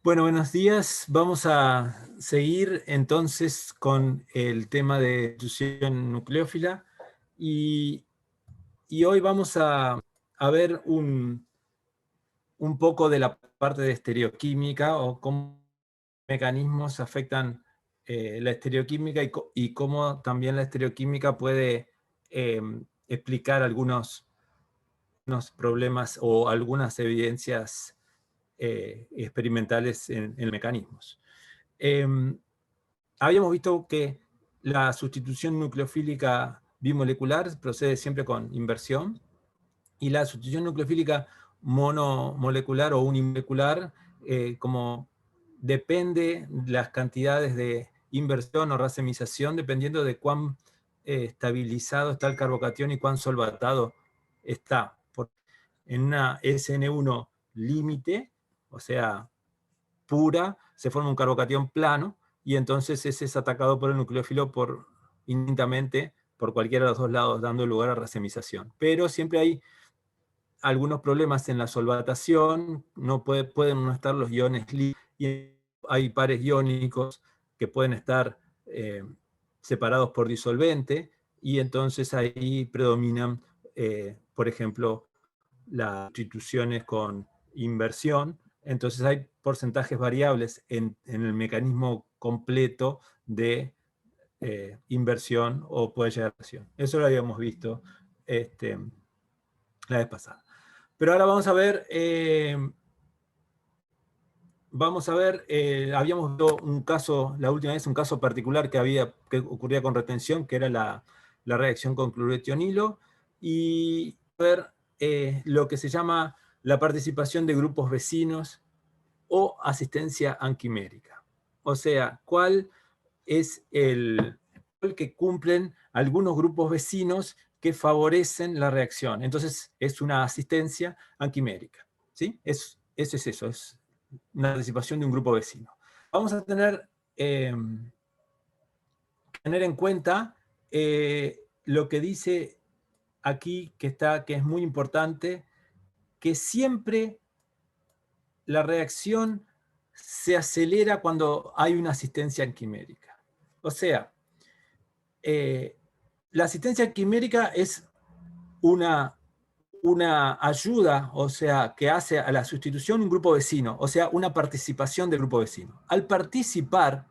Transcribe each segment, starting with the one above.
Bueno, buenos días. Vamos a seguir entonces con el tema de sustitución nucleófila y, y hoy vamos a ver un poco de la parte de estereoquímica o cómo mecanismos afectan la estereoquímica y cómo también la estereoquímica puede eh, explicar unos problemas o algunas evidencias experimentales en mecanismos. Eh, Habíamos visto que la sustitución nucleofílica bimolecular procede siempre con inversión, y la sustitución nucleofílica monomolecular o unimolecular, como depende de las cantidades de inversión o racemización, dependiendo de cuán estabilizado está el carbocatión y cuán solvatado está. En una SN1 límite, o sea, pura, se forma un carbocatión plano, y entonces ese es atacado por el nucleófilo indistintamente por cualquiera de los dos lados, dando lugar a racemización. Pero siempre hay algunos problemas en la solvatación, pueden no estar los iones libres, y hay pares iónicos que pueden estar separados por disolvente, y entonces ahí predominan, por ejemplo, las sustituciones con inversión. Entonces hay porcentajes variables en el mecanismo completo de inversión o puede llegar a acción. Eso lo habíamos visto la vez pasada. Pero ahora habíamos visto un caso, la última vez, un caso particular que ocurría con retención, que era la reacción con cloretionilo, y ver lo que se llama la participación de grupos vecinos o asistencia anquimérica. O sea, cuál es el rol que cumplen algunos grupos vecinos que favorecen la reacción. Entonces, es una asistencia anquimérica. ¿Sí? Eso es una participación de un grupo vecino. Vamos a tener en cuenta lo que dice aquí, que es muy importante, que siempre la reacción se acelera cuando hay una asistencia anquimérica. O sea, la asistencia quimérica es una, una ayuda, o sea, que hace a la sustitución un grupo vecino, o sea, una participación del grupo vecino. Al participar,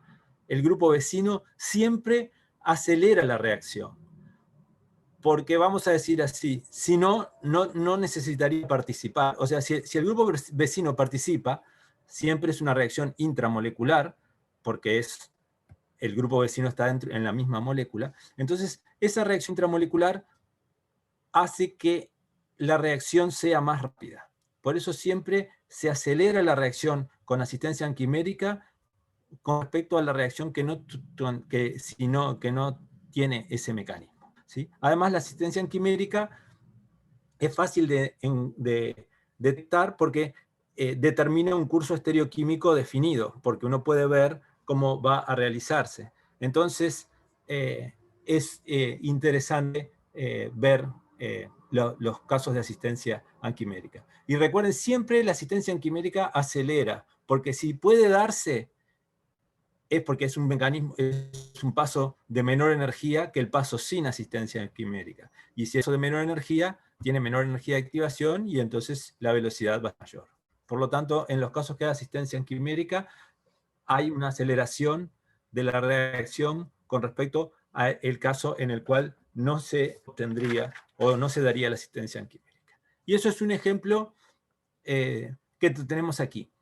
el grupo vecino siempre acelera la reacción. Porque vamos a decir así, si no, no necesitaría participar. O sea, si el grupo vecino participa, siempre es una reacción intramolecular, porque el grupo vecino está en la misma molécula. Entonces, esa reacción intramolecular hace que la reacción sea más rápida. Por eso siempre se acelera la reacción con asistencia anquimérica con respecto a la reacción que no tiene ese mecanismo. ¿Sí? Además, la asistencia anquimérica es fácil de detectar porque determina un curso estereoquímico definido, porque uno puede ver cómo va a realizarse. Entonces, es interesante ver los casos de asistencia anquimérica. Y recuerden, siempre la asistencia anquimérica acelera, porque si puede darse, es porque es un mecanismo, es un paso de menor energía que el paso sin asistencia quimérica. Y si eso de menor energía, tiene menor energía de activación y entonces la velocidad va a ser mayor. Por lo tanto, en los casos que hay asistencia quimérica, hay una aceleración de la reacción con respecto al caso en el cual no se obtendría o no se daría la asistencia quimérica. Y eso es un ejemplo que tenemos aquí.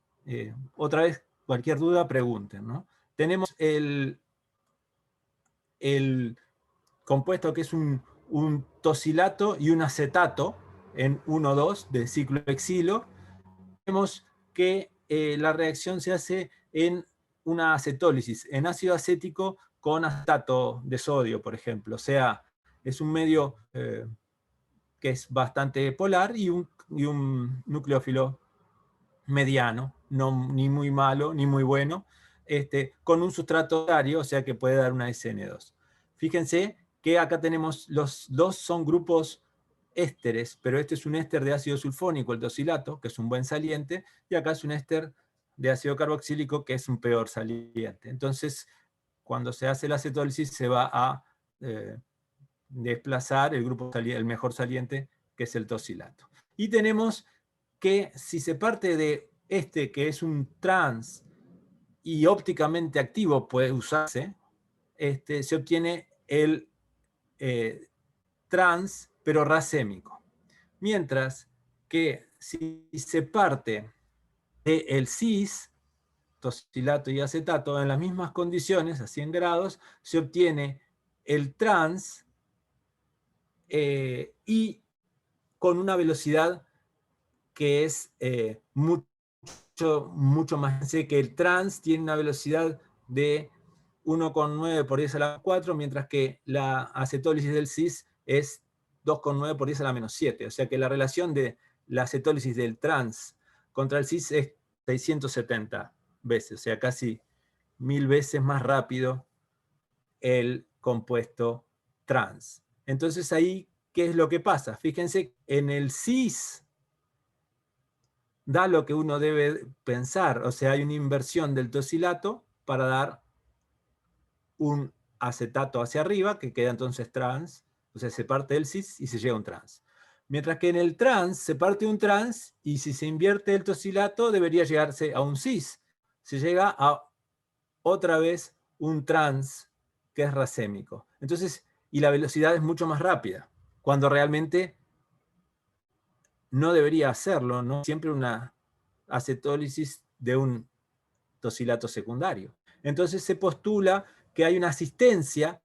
Otra vez, cualquier duda, pregunten, ¿no? Tenemos el compuesto que es un tosilato y un acetato en 1,2 de ciclo exilo. Vemos que la reacción se hace en una acetólisis, en ácido acético con acetato de sodio, por ejemplo. O sea, es un medio que es bastante polar y un nucleófilo mediano, no, ni muy malo ni muy bueno, con un sustrato horario, o sea que puede dar una SN2. Fíjense que acá tenemos, los dos son grupos ésteres, pero este es un éster de ácido sulfónico, el tosilato, que es un buen saliente, y acá es un éster de ácido carboxílico, que es un peor saliente. Entonces, cuando se hace la cetólisis, se va a desplazar el mejor saliente, que es el tosilato. Y tenemos que si se parte de este, que es un trans, y ópticamente activo puede usarse, se obtiene el trans, pero racémico. Mientras que si se parte del cis, tosilato y acetato, en las mismas condiciones, a 100 grados, se obtiene el trans y con una velocidad que es mucho más. Sé que el trans tiene una velocidad de 1,9 por 10 a la 4, mientras que la acetólisis del cis es 2,9 por 10 a la menos 7. O sea que la relación de la acetólisis del trans contra el cis es 670 veces, o sea, casi 1000 veces más rápido el compuesto trans. Entonces ahí, ¿qué es lo que pasa? Fíjense, en el cis da lo que uno debe pensar, o sea, hay una inversión del tosilato para dar un acetato hacia arriba, que queda entonces trans, o sea, se parte del cis y se llega a un trans. Mientras que en el trans se parte un trans y si se invierte el tosilato debería llegarse a un cis. Se llega a otra vez un trans que es racémico. Entonces, y la velocidad es mucho más rápida, cuando realmente no debería hacerlo, ¿no? Siempre una acetólisis de un tosilato secundario. Entonces se postula que hay una asistencia,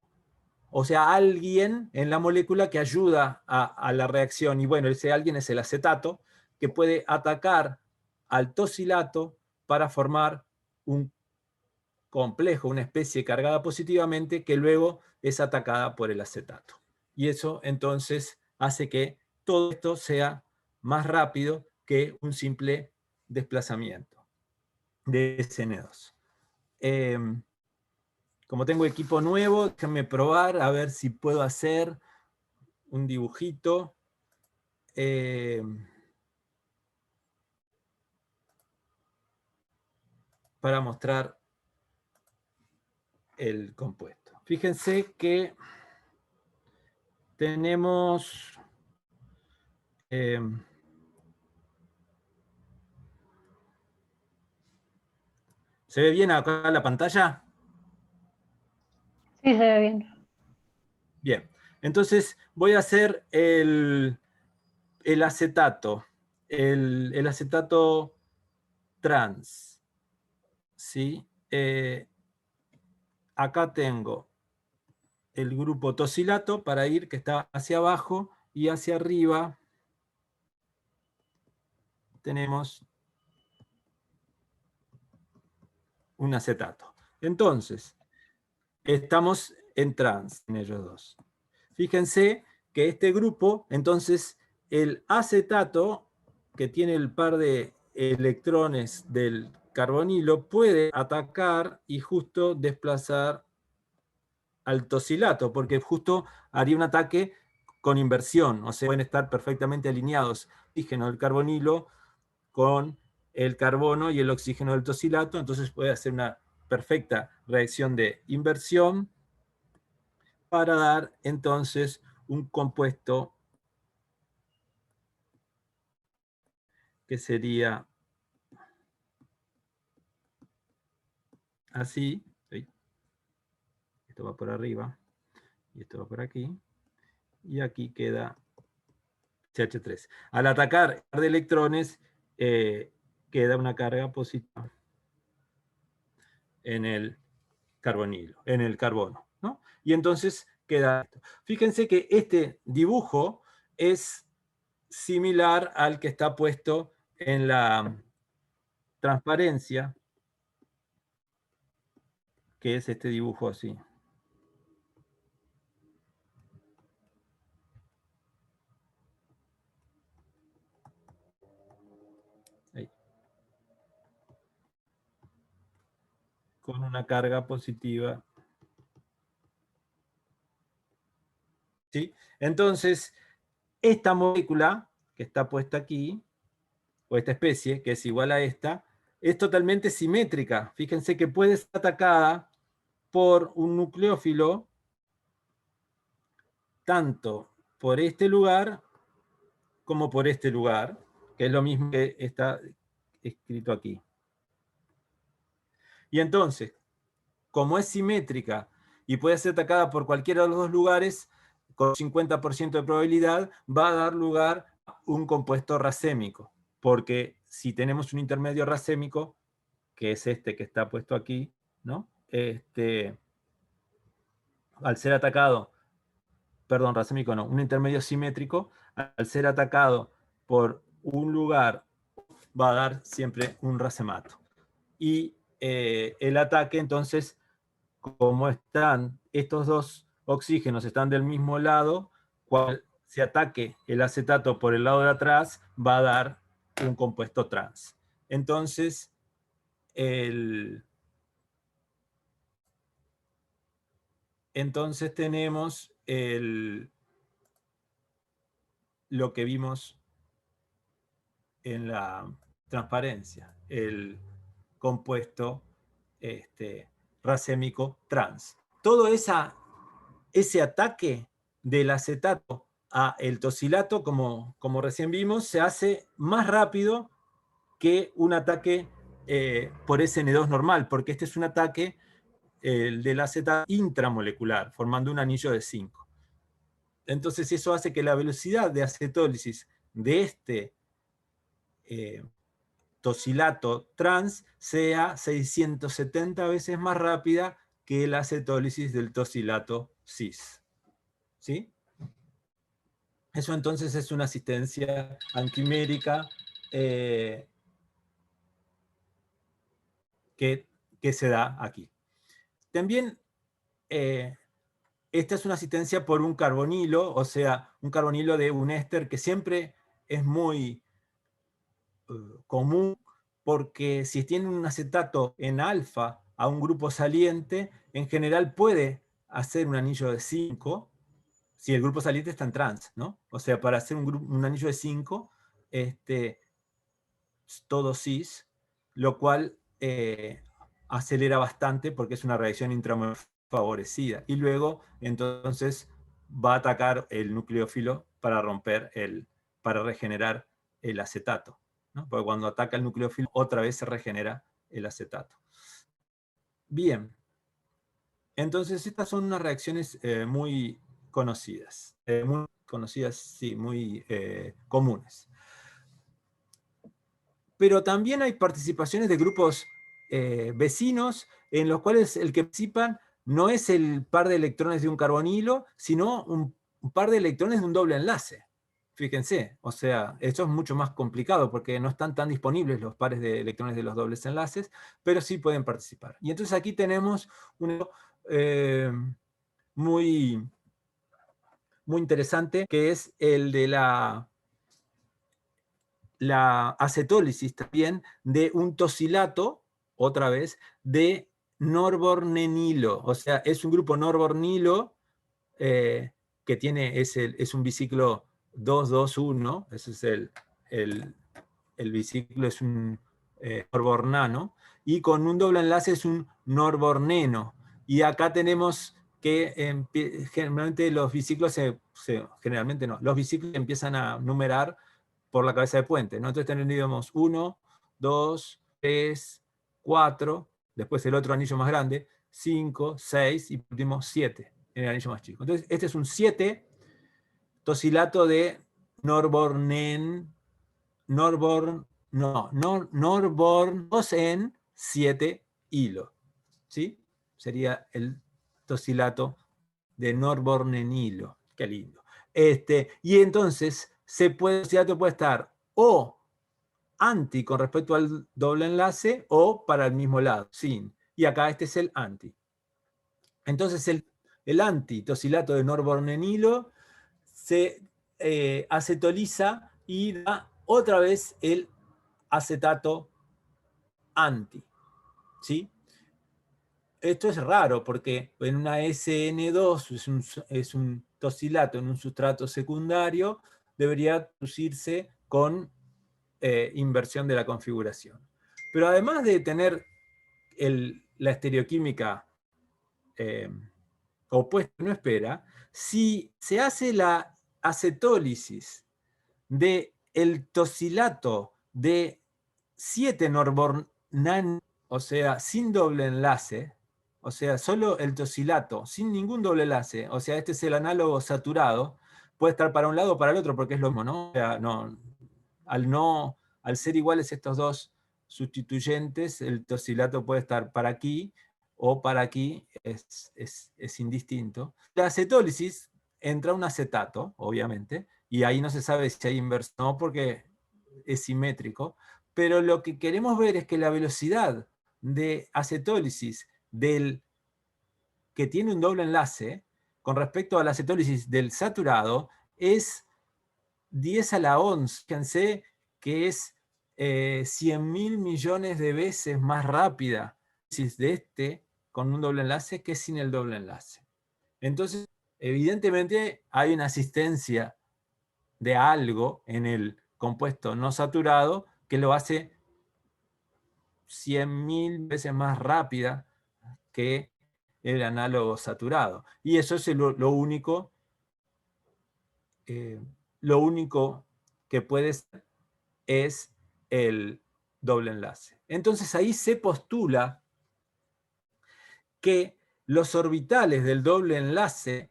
o sea, alguien en la molécula que ayuda a la reacción, y bueno, ese alguien es el acetato, que puede atacar al tosilato para formar un complejo, una especie cargada positivamente, que luego es atacada por el acetato. Y eso entonces hace que todo esto sea más rápido que un simple desplazamiento de SN2. Como tengo equipo nuevo, déjenme probar a ver si puedo hacer un dibujito. Para mostrar el compuesto. Fíjense que tenemos ¿se ve bien acá la pantalla? Sí, se ve bien. Bien, entonces voy a hacer el acetato, el acetato trans, ¿sí? Acá tengo el grupo tosilato para ir, que está hacia abajo, y hacia arriba tenemos un acetato. Entonces, estamos en trans en ellos dos. Fíjense que este grupo, entonces, el acetato, que tiene el par de electrones del carbonilo, puede atacar y justo desplazar al tosilato, porque justo haría un ataque con inversión, o sea, pueden estar perfectamente alineados el oxígeno del carbonilo con el carbono y el oxígeno del tosilato, entonces puede hacer una perfecta reacción de inversión para dar entonces un compuesto que sería así. Esto va por arriba y esto va por aquí, y aquí queda CH3. Al atacar de electrones, queda una carga positiva en el carbonilo, en el carbono, ¿no? Y entonces queda esto. Fíjense que este dibujo es similar al que está puesto en la transparencia, que es este dibujo así. Ahí. Con una carga positiva. ¿Sí? Entonces, esta molécula que está puesta aquí, o esta especie, que es igual a esta, es totalmente simétrica. Fíjense que puede ser atacada por un nucleófilo tanto por este lugar como por este lugar, que es lo mismo que está escrito aquí. Y entonces, como es simétrica y puede ser atacada por cualquiera de los dos lugares, con 50% de probabilidad, va a dar lugar a un compuesto racémico. Porque si tenemos un intermedio racémico, que es este que está puesto aquí, ¿no? Al ser atacado, perdón, racémico no, un intermedio simétrico, al ser atacado por un lugar, va a dar siempre un racemato. Y el ataque, entonces, como están estos dos oxígenos, están del mismo lado, cuando se ataque el acetato por el lado de atrás, va a dar un compuesto trans. Entonces, tenemos lo que vimos en la transparencia, el compuesto racémico trans. Todo ese ataque del acetato a el tosilato, como recién vimos, se hace más rápido que un ataque por SN2 normal, porque este es un ataque el del acetato intramolecular, formando un anillo de 5. Entonces eso hace que la velocidad de acetólisis de este tosilato trans sea 670 veces más rápida que la acetólisis del tosilato cis. ¿Sí? Eso entonces es una asistencia anquimérica que se da aquí. También esta es una asistencia por un carbonilo, o sea, un carbonilo de un éster que siempre es muy común, porque si tiene un acetato en alfa a un grupo saliente, en general puede hacer un anillo de 5, si el grupo saliente está en trans, ¿no? O sea, para hacer un anillo de 5, todo cis, lo cual acelera bastante porque es una reacción intramolecular favorecida. Y luego, entonces, va a atacar el nucleófilo para para regenerar el acetato, ¿no? Porque cuando ataca el nucleófilo, otra vez se regenera el acetato. Bien. Entonces, estas son unas reacciones muy conocidas. Muy conocidas, sí, muy comunes. Pero también hay participaciones de grupos vecinos en los cuales el que participan no es el par de electrones de un carbonilo, sino un par de electrones de un doble enlace. Fíjense, o sea, esto es mucho más complicado porque no están tan disponibles los pares de electrones de los dobles enlaces, pero sí pueden participar. Y entonces aquí tenemos un muy, muy interesante, que es el de la acetólisis también de un tosilato, otra vez, de norbornenilo. O sea, es un grupo norbornilo que tiene, es un biciclo 2,2,1, ese es el biciclo, es un norbornano, y con un doble enlace es un norborneno. Y acá tenemos que generalmente los biciclos generalmente no, los biciclos empiezan a numerar por la cabeza de puente, ¿no? Entonces tendríamos 1, 2, 3, 4, después el otro anillo más grande, 5, 6 y por último 7, en el anillo más chico. Entonces este es un 7 tosilato de Norbornen, Norborn, no, Norborn 2 en 7 hilo, ¿sí? Sería el tosilato de norbornenilo. Qué lindo. Y entonces, el tosilato puede estar o anti con respecto al doble enlace o para el mismo lado, sin. Y acá este es el anti. Entonces el anti-tosilato de norbornenilo se acetoliza y da otra vez el acetato anti. ¿Sí? Esto es raro porque en una SN2 es un tosilato en un sustrato secundario, debería producirse con inversión de la configuración. Pero además de tener la estereoquímica opuesta no espera, si se hace la acetólisis del tosilato de 7-norbornane, o sea, sin doble enlace, o sea, solo el tosilato, sin ningún doble enlace, o sea, este es el análogo saturado, puede estar para un lado o para el otro porque es lo mismo, ¿no? O sea, al ser iguales estos dos sustituyentes, el tosilato puede estar para aquí o para aquí, es indistinto. La acetólisis entra un acetato, obviamente, y ahí no se sabe si hay inversión o no porque es simétrico, pero lo que queremos ver es que la velocidad de acetólisis del que tiene un doble enlace con respecto a la acetólisis del saturado es 10 a la 11. Fíjense que es 100.000 millones de veces más rápida de este con un doble enlace que sin el doble enlace. Entonces, evidentemente hay una asistencia de algo en el compuesto no saturado que lo hace 100.000 veces más rápida que el análogo saturado. Y eso es lo único que puede ser es el doble enlace. Entonces ahí se postula que los orbitales del doble enlace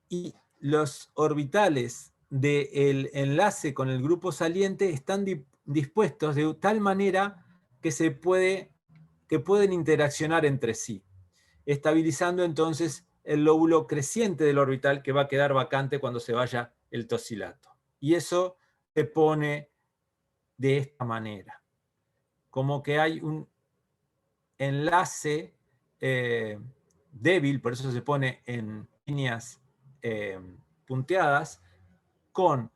y los orbitales del enlace con el grupo saliente están dispuestos de tal manera que pueden interaccionar entre sí, estabilizando entonces el lóbulo creciente del orbital que va a quedar vacante cuando se vaya el tosilato. Y eso se pone de esta manera, como que hay un enlace débil, por eso se pone en líneas punteadas, con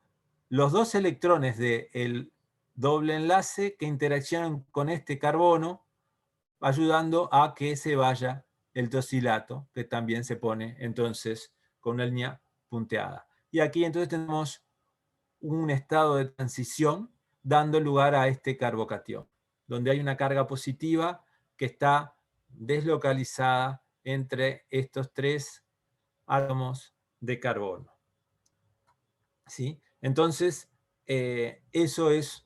los dos electrones del doble enlace que interaccionan con este carbono, ayudando a que se vaya el tosilato, que también se pone entonces con una línea punteada. Y aquí entonces tenemos un estado de transición dando lugar a este carbocatión, donde hay una carga positiva que está deslocalizada entre estos tres átomos de carbono. ¿Sí? Entonces, eso es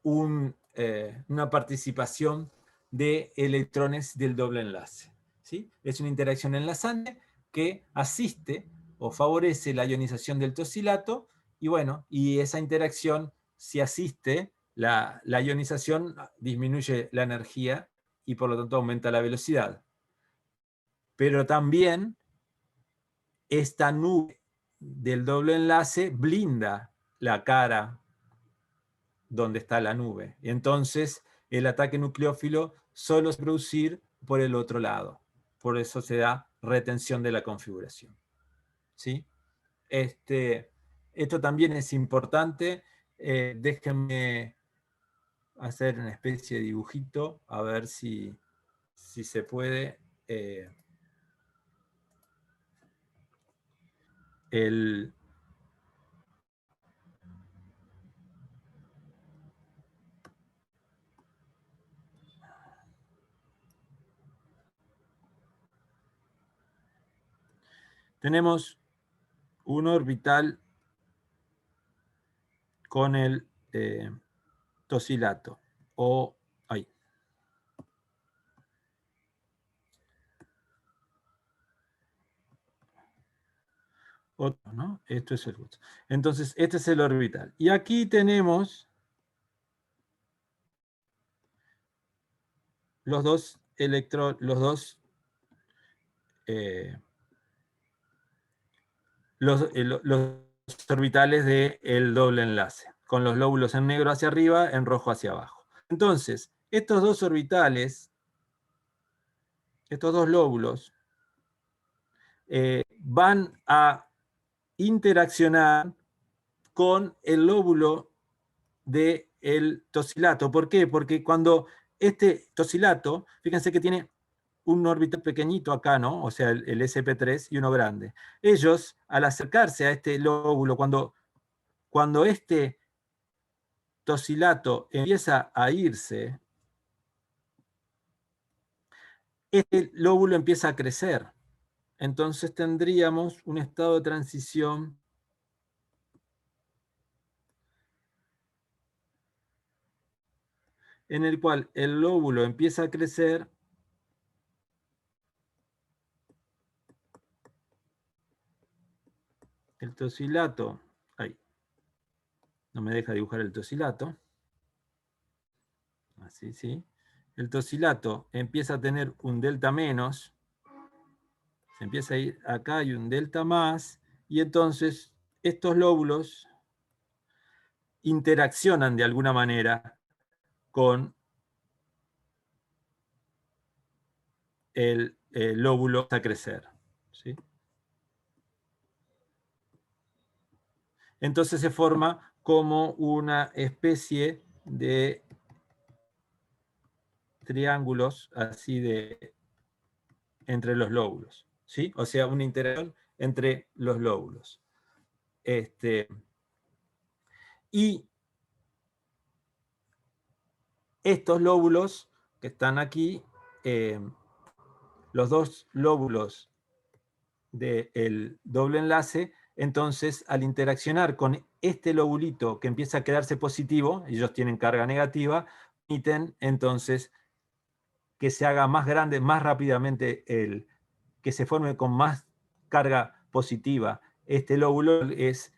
una participación de electrones del doble enlace. ¿Sí? Es una interacción enlazante que asiste o favorece la ionización del tosilato, y bueno, y esa interacción, si asiste la ionización, disminuye la energía y por lo tanto aumenta la velocidad. Pero también esta nube del doble enlace blinda la cara donde está la nube. Y entonces el ataque nucleófilo solo se producir por el otro lado. Por eso se da retención de la configuración. ¿Sí? Esto también es importante. Déjenme hacer una especie de dibujito, a ver si se puede. Tenemos un orbital con el tosilato, o ahí. Otro, ¿no? Esto es el otro. Entonces, este es el orbital. Y aquí tenemos los dos los orbitales del doble enlace, con los lóbulos en negro hacia arriba, en rojo hacia abajo. Entonces, estos dos orbitales, estos dos lóbulos, van a interaccionar con el lóbulo del tosilato. ¿Por qué? Porque cuando este tosilato, fíjense que tiene un orbital pequeñito acá, ¿no? O sea, el sp3 y uno grande. Ellos, al acercarse a este lóbulo, cuando este tosilato empieza a irse, este lóbulo empieza a crecer. Entonces tendríamos un estado de transición en el cual el lóbulo empieza a crecer el tosilato, ahí, no me deja dibujar el tosilato, así, sí. El tosilato empieza a tener un delta menos, se empieza a ir acá, hay un delta más, y entonces estos lóbulos interaccionan de alguna manera con el lóbulo a crecer, ¿sí? Entonces se forma como una especie de triángulos así de entre los lóbulos, ¿sí? O sea, una interacción entre los lóbulos. Y estos lóbulos que están aquí, los dos lóbulos del doble enlace, entonces al interaccionar con este lobulito que empieza a quedarse positivo, ellos tienen carga negativa, permiten entonces que se haga más grande, más rápidamente, que se forme con más carga positiva. Este lóbulo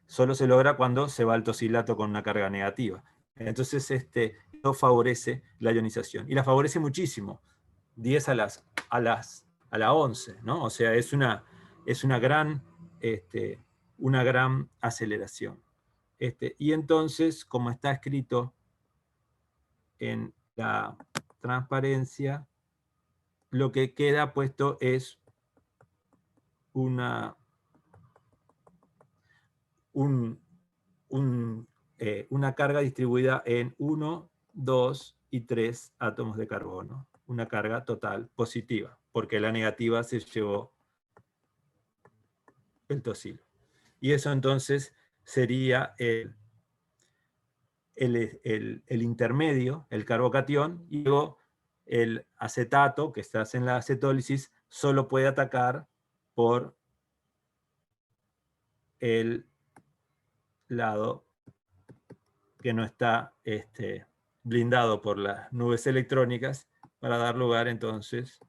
solo se logra cuando se va al tosilato con una carga negativa. Entonces esto favorece la ionización. Y la favorece muchísimo. 10 a la 11, ¿no? O sea, es una gran aceleración. Y entonces, como está escrito en la transparencia, lo que queda puesto es una carga distribuida en 1, 2 y 3 átomos de carbono. Una carga total positiva, porque la negativa se llevó el tosilo. Y eso entonces sería el intermedio, el carbocatión, y luego el acetato, que está en la acetólisis, solo puede atacar por el lado que no está blindado por las nubes electrónicas, para dar lugar entonces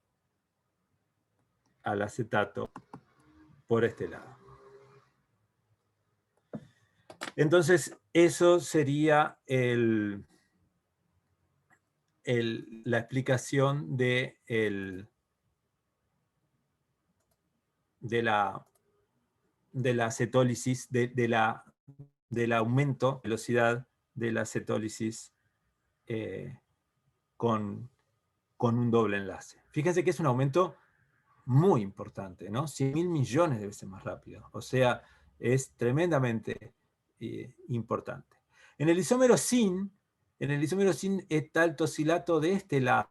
al acetato por este lado. Entonces, eso sería la explicación de la acetólisis, del aumento de velocidad de la acetólisis con un doble enlace. Fíjense que es un aumento muy importante, ¿no? 100.000 millones de veces más rápido. O sea, es tremendamente importante. En el isómero sin está el tosilato de este lado,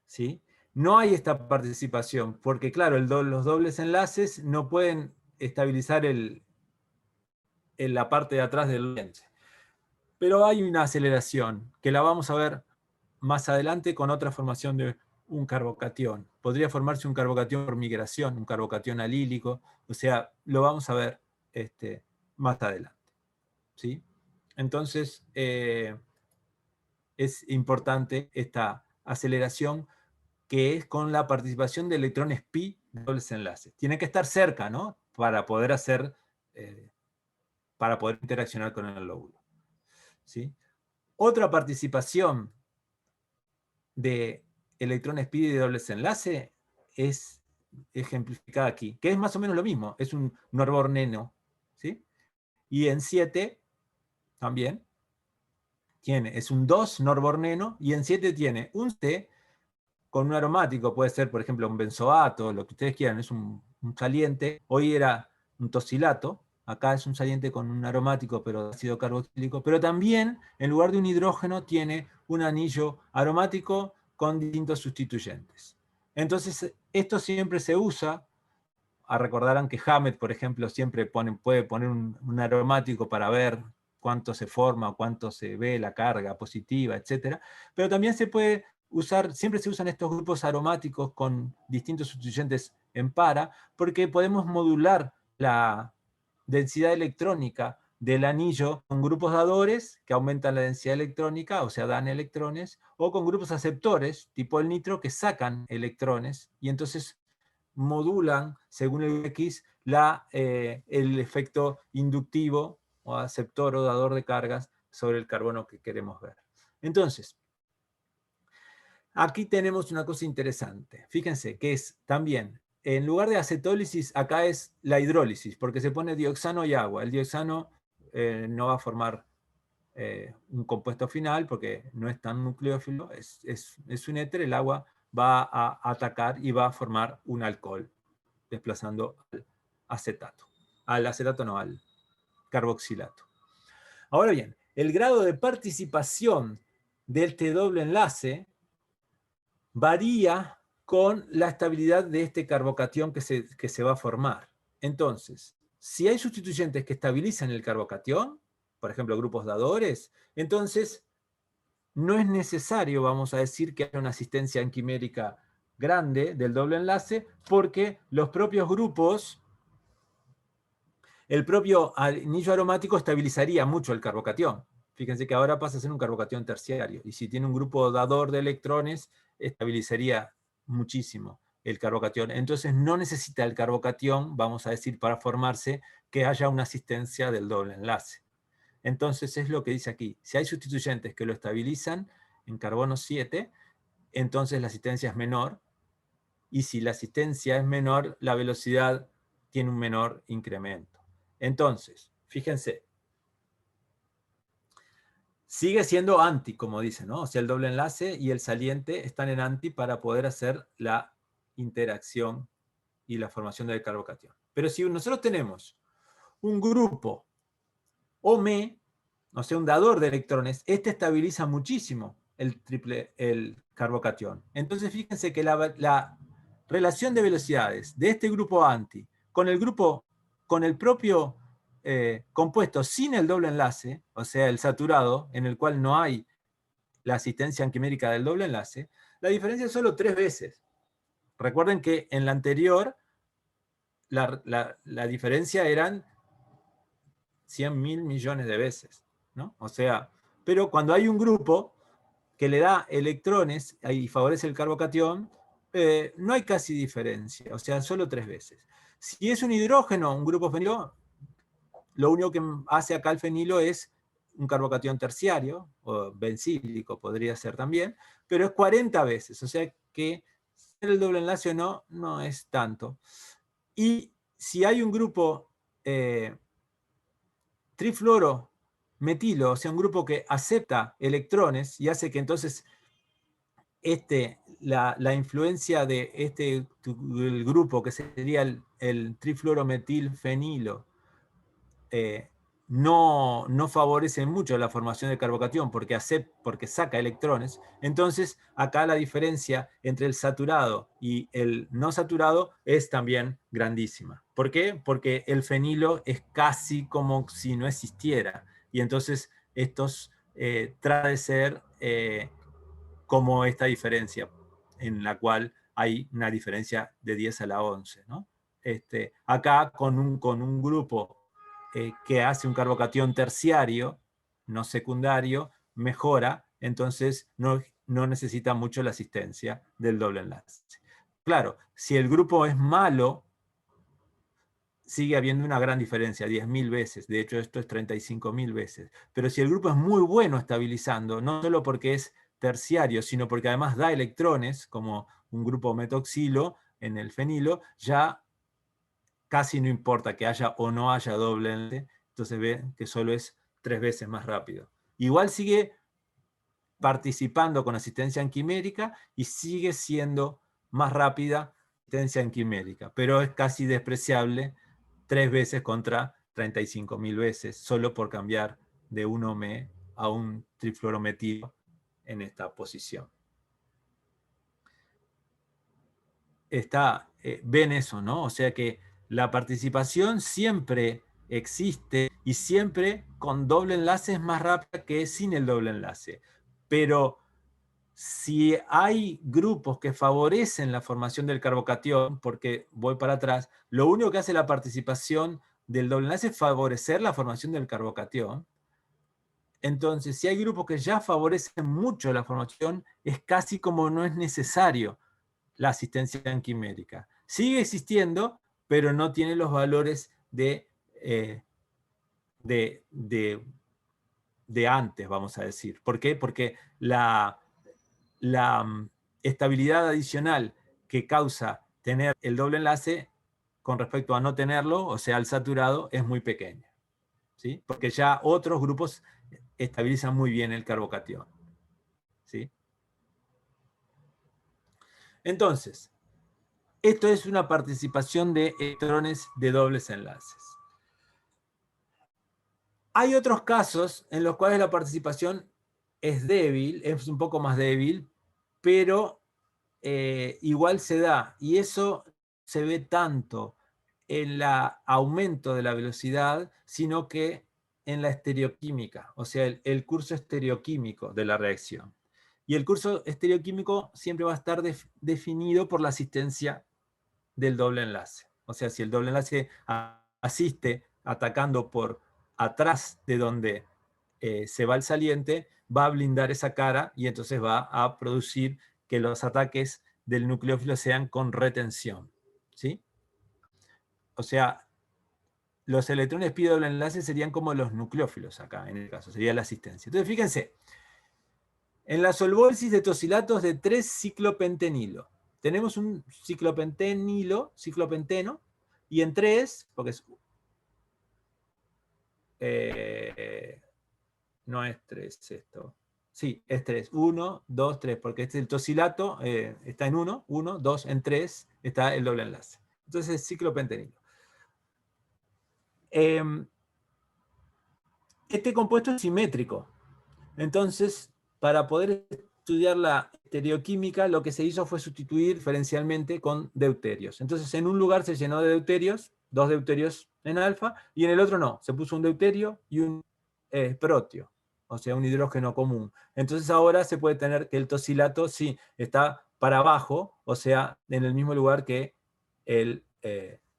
¿sí? No hay esta participación, porque claro, los dobles enlaces no pueden estabilizar en la parte de atrás del lente. Pero hay una aceleración, que la vamos a ver más adelante con otra formación de un carbocatión. Podría formarse un carbocatión por migración, un carbocatión alílico, o sea, lo vamos a ver más adelante, ¿sí? Entonces, es importante esta aceleración, que es con la participación de electrones pi de dobles enlaces. Tienen que estar cerca, ¿no? Para poder interaccionar con el lóbulo, ¿sí? Otra participación de electrones pi de dobles enlace es ejemplificada aquí, que es más o menos lo mismo, es un norborneno, ¿sí? Y en 7 también es un 2 norborneno, y en 7 tiene un C con un aromático, puede ser por ejemplo un benzoato, lo que ustedes quieran, es un saliente, hoy era un tosilato, acá es un saliente con un aromático pero ácido carboxílico, pero también en lugar de un hidrógeno tiene un anillo aromático con distintos sustituyentes. Entonces esto siempre se usa, recordarán que Hammett, por ejemplo, siempre puede poner un aromático para ver cuánto se forma, cuánto se ve la carga positiva, etc. Pero también se puede siempre se usan estos grupos aromáticos con distintos sustituyentes en para, porque podemos modular la densidad electrónica del anillo con grupos dadores que aumentan la densidad electrónica, o sea, dan electrones, o con grupos aceptores, tipo el nitro, que sacan electrones, y entonces modulan, según el X, el efecto inductivo, o aceptor o dador de cargas, sobre el carbono que queremos ver. Entonces, aquí tenemos una cosa interesante. Fíjense que es también, en lugar de acetólisis, acá es la hidrólisis, porque se pone dioxano y agua. El dioxano no va a formar un compuesto final, porque no es tan nucleófilo, es un éter, el agua va a atacar y va a formar un alcohol, desplazando al acetato. Al acetato no, al carboxilato. Ahora bien, el grado de participación de este doble enlace varía con la estabilidad de este carbocatión que se va a formar. Entonces, si hay sustituyentes que estabilizan el carbocatión, por ejemplo, grupos dadores, entonces no es necesario, vamos a decir, que haya una asistencia anquimérica grande del doble enlace, porque los propios grupos, el propio anillo aromático estabilizaría mucho el carbocatión. Fíjense que ahora pasa a ser un carbocatión terciario, y si tiene un grupo dador de electrones, estabilizaría muchísimo el carbocatión. Entonces no necesita el carbocatión, vamos a decir, para formarse, que haya una asistencia del doble enlace. Entonces es lo que dice aquí. Si hay sustituyentes que lo estabilizan en carbono 7, entonces la asistencia es menor, y si la asistencia es menor, la velocidad tiene un menor incremento. Entonces, fíjense, sigue siendo anti, como dice, ¿no? O sea, el doble enlace y el saliente están en anti para poder hacer la interacción y la formación del carbocatión. Pero si nosotros tenemos un grupo OMe, o sea, un dador de electrones, este estabiliza muchísimo el carbocatión. Entonces, fíjense que la relación de velocidades de este grupo anti con el propio compuesto sin el doble enlace, o sea, el saturado, en el cual no hay la asistencia anquimérica del doble enlace, la diferencia es solo 3 veces. Recuerden que en la anterior la diferencia eran 100.000 millones de veces, ¿no? O sea, pero cuando hay un grupo que le da electrones y favorece el carbocatión, no hay casi diferencia, o sea, solo 3 veces. Si es un hidrógeno, un grupo fenilo, lo único que hace acá el fenilo es un carbocatión terciario, o bencílico podría ser también, pero es 40 veces, o sea que el doble enlace o no, no es tanto. Y si hay un grupo trifluoro metilo, o sea, un grupo que acepta electrones y hace que entonces la influencia de el grupo, que sería el trifluorometilfenilo, no favorece mucho la formación del carbocatión porque saca electrones. Entonces, acá la diferencia entre el saturado y el no saturado es también grandísima. ¿Por qué? Porque el fenilo es casi como si no existiera. Y entonces estos trata de ser como esta diferencia, en la cual hay una diferencia de 10 a la 11, ¿no? Acá con un grupo que hace un carbocatión terciario, no secundario, mejora, entonces no necesita mucho la asistencia del doble enlace. Claro, si el grupo es malo, sigue habiendo una gran diferencia, 10.000 veces, de hecho esto es 35.000 veces. Pero si el grupo es muy bueno estabilizando, no solo porque es terciario, sino porque además da electrones, como un grupo metoxilo en el fenilo, ya casi no importa que haya o no haya doble enlace, entonces ve que solo es 3 veces más rápido. Igual sigue participando con asistencia anquimérica y sigue siendo más rápida asistencia anquimérica, pero es casi despreciable 3 veces contra 35.000 veces, solo por cambiar de un OMe a un trifluorometilo en esta posición. Ven eso, ¿no? O sea que la participación siempre existe y siempre con doble enlace es más rápida que sin el doble enlace. Pero si hay grupos que favorecen la formación del carbocatión, porque voy para atrás, lo único que hace la participación del doble enlace es favorecer la formación del carbocatión. Entonces, si hay grupos que ya favorecen mucho la formación, es casi como no es necesario la asistencia anquimérica. Sigue existiendo, pero no tiene los valores de antes, vamos a decir. ¿Por qué? Porque la estabilidad adicional que causa tener el doble enlace con respecto a no tenerlo, o sea, al saturado, es muy pequeña. ¿Sí? Porque ya otros grupos estabilizan muy bien el carbocatión. ¿Sí? Entonces, esto es una participación de electrones de dobles enlaces. Hay otros casos en los cuales la participación es débil, es un poco más débil, pero igual se da. Y eso se ve tanto en el aumento de la velocidad, sino que en la estereoquímica, o sea, el curso estereoquímico de la reacción. Y el curso estereoquímico siempre va a estar definido por la asistencia del doble enlace. O sea, si el doble enlace asiste atacando por atrás de donde se va el saliente, va a blindar esa cara y entonces va a producir que los ataques del nucleófilo sean con retención. ¿Sí? O sea, los electrones pi doble enlace serían como los nucleófilos acá, en el caso, sería la asistencia. Entonces, fíjense, en la solvólisis de tosilatos de 3-ciclopentenilo, tenemos un ciclopenteno, y en 3, porque es, no es 3 esto, sí, es 3, 1, 2, 3, porque este el tosilato está en 1, 1, 2, en 3 está el doble enlace. Entonces es ciclopentenilo. Este compuesto es simétrico. Entonces, para poder estudiar la estereoquímica, lo que se hizo fue sustituir diferencialmente con deuterios. Entonces, en un lugar se llenó de deuterios, 2 deuterios en alfa, y en el otro no, se puso un deuterio y un protio, o sea, un hidrógeno común. Entonces ahora se puede tener que el tosilato sí está para abajo, o sea, en el mismo lugar que el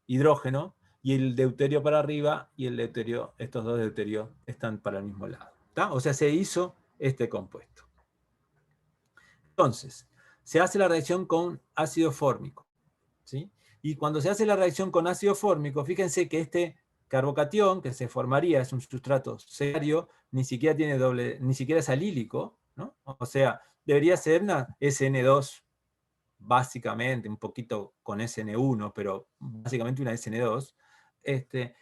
hidrógeno, y el deuterio para arriba, y el deuterio, estos dos deuterios están para el mismo lado. ¿Tá? O sea, se hizo este compuesto. Entonces, se hace la reacción con ácido fórmico. ¿Sí? Y cuando se hace la reacción con ácido fórmico, fíjense que este carbocatión que se formaría es un sustrato secundario, ni siquiera tiene doble, ni siquiera es alílico, ¿no? O sea, debería ser una SN2 básicamente, un poquito con SN1, pero básicamente una SN2.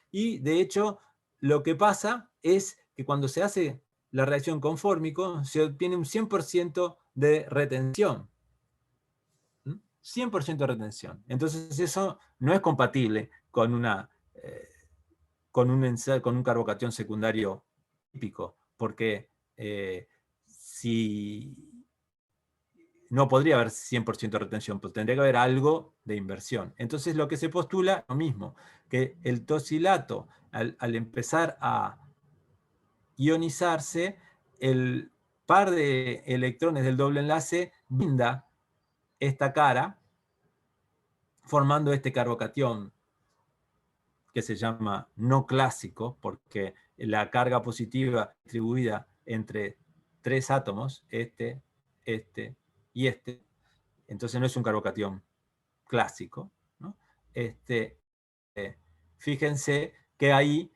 Y de hecho, lo que pasa es que cuando se hace la reacción con fórmico, se obtiene un 100% de retención. 100% de retención. Entonces eso no es compatible con, con un carbocatión secundario típico, porque si no podría haber 100% de retención, pues tendría que haber algo de inversión. Entonces lo que se postula, lo mismo, que el tosilato, al empezar a ionizarse, el par de electrones del doble enlace brinda esta cara, formando este carbocatión que se llama no clásico, porque la carga positiva distribuida entre 3 átomos, este y este, entonces no es un carbocatión clásico, ¿no? Fíjense que ahí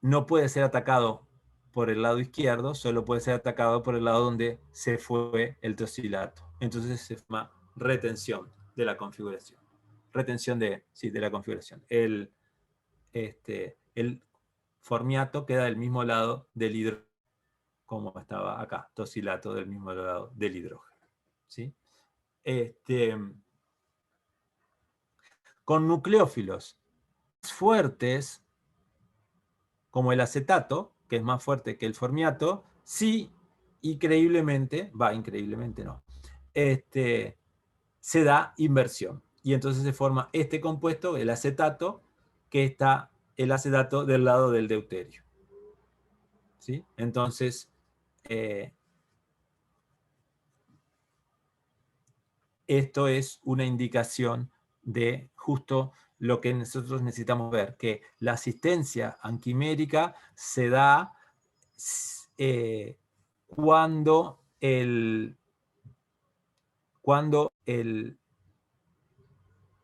no puede ser atacado por el lado izquierdo, solo puede ser atacado por el lado donde se fue el tosilato. Entonces se llama retención de la configuración. Retención de la configuración. El formiato queda del mismo lado del hidrógeno, como estaba acá, tosilato del mismo lado del hidrógeno. ¿Sí? Con nucleófilos fuertes, como el acetato, que es más fuerte que el formiato, sí, increíblemente no, se da inversión. Y entonces se forma este compuesto, el acetato, que está el acetato del lado del deuterio. ¿Sí? Entonces, esto es una indicación de justo lo que nosotros necesitamos ver, que la asistencia anquimérica se da cuando el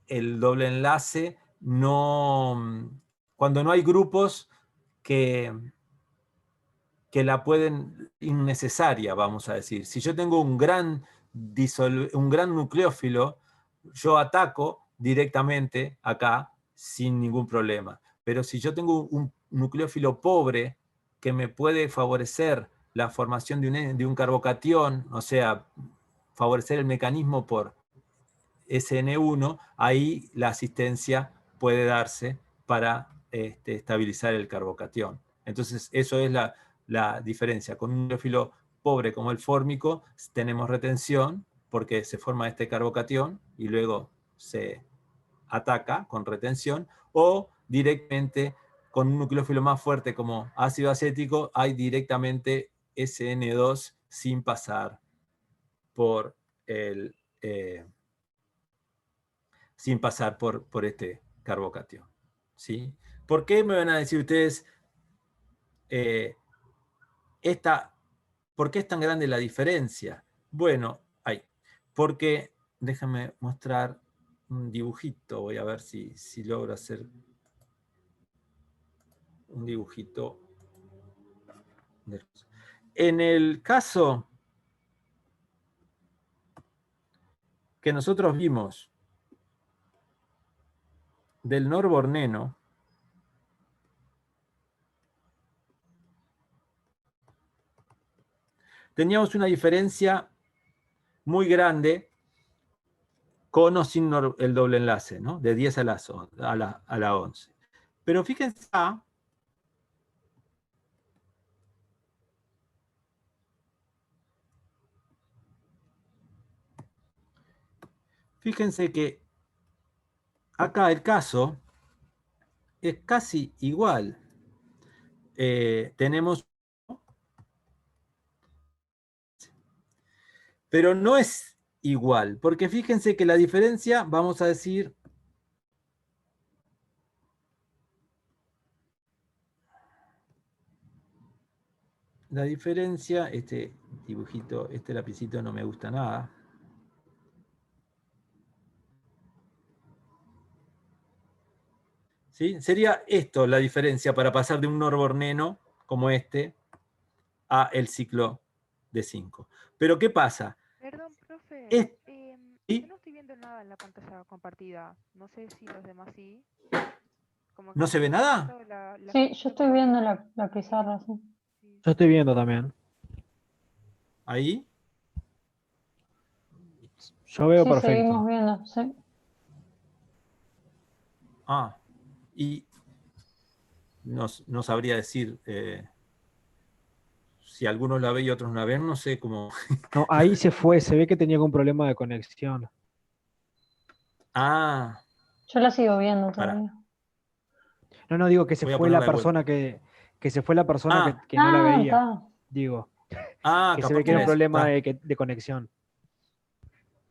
doble enlace cuando no hay grupos que la pueden innecesaria, vamos a decir. Si yo tengo un gran nucleófilo, yo ataco directamente acá sin ningún problema. Pero si yo tengo un nucleófilo pobre que me puede favorecer la formación de un carbocatión, o sea, favorecer el mecanismo por SN1, ahí la asistencia puede darse para estabilizar el carbocatión. Entonces, eso es la diferencia. Con un nucleófilo pobre como el fórmico, tenemos retención, porque se forma este carbocatión y luego se ataca con retención, o directamente con un nucleófilo más fuerte como ácido acético, hay directamente SN2 sin pasar por este carbocatión. ¿Sí? ¿Por qué me van a decir ustedes por qué es tan grande la diferencia? Bueno, porque, déjame mostrar un dibujito, voy a ver si logro hacer un dibujito. En el caso que nosotros vimos del norborneno, teníamos una diferencia muy grande con o sin el doble enlace, ¿no? De 10 a la 11. Pero fíjense que acá el caso es casi igual. Tenemos, pero no es igual, porque fíjense que la diferencia, vamos a decir, la diferencia, este dibujito, este lapicito no me gusta nada. ¿Sí? Sería esto la diferencia para pasar de un norborneno como este a el ciclo de 5. Pero ¿qué pasa? Perdón, profe. ¿Sí? Yo no estoy viendo nada en la pantalla compartida. No sé si los demás sí. Como ¿No que se ve se ve nada? justo la Sí, yo flechita estoy para viendo arriba. la pizarra, sí. Sí, Yo estoy viendo también. ¿Ahí? Yo veo Sí, seguimos perfecto. viendo, sí. Y no sabría decir si algunos la ven y otros no la ven, no sé cómo. No, ahí se fue, se ve que tenía algún problema de conexión. Yo la sigo viendo Para. todavía. No, digo que se Voy a fue la ponerla de vuelta. persona que se fue la persona que no la Ah, veía. está. Digo, que se Capaz ve que que era era un eso. problema Está. de conexión.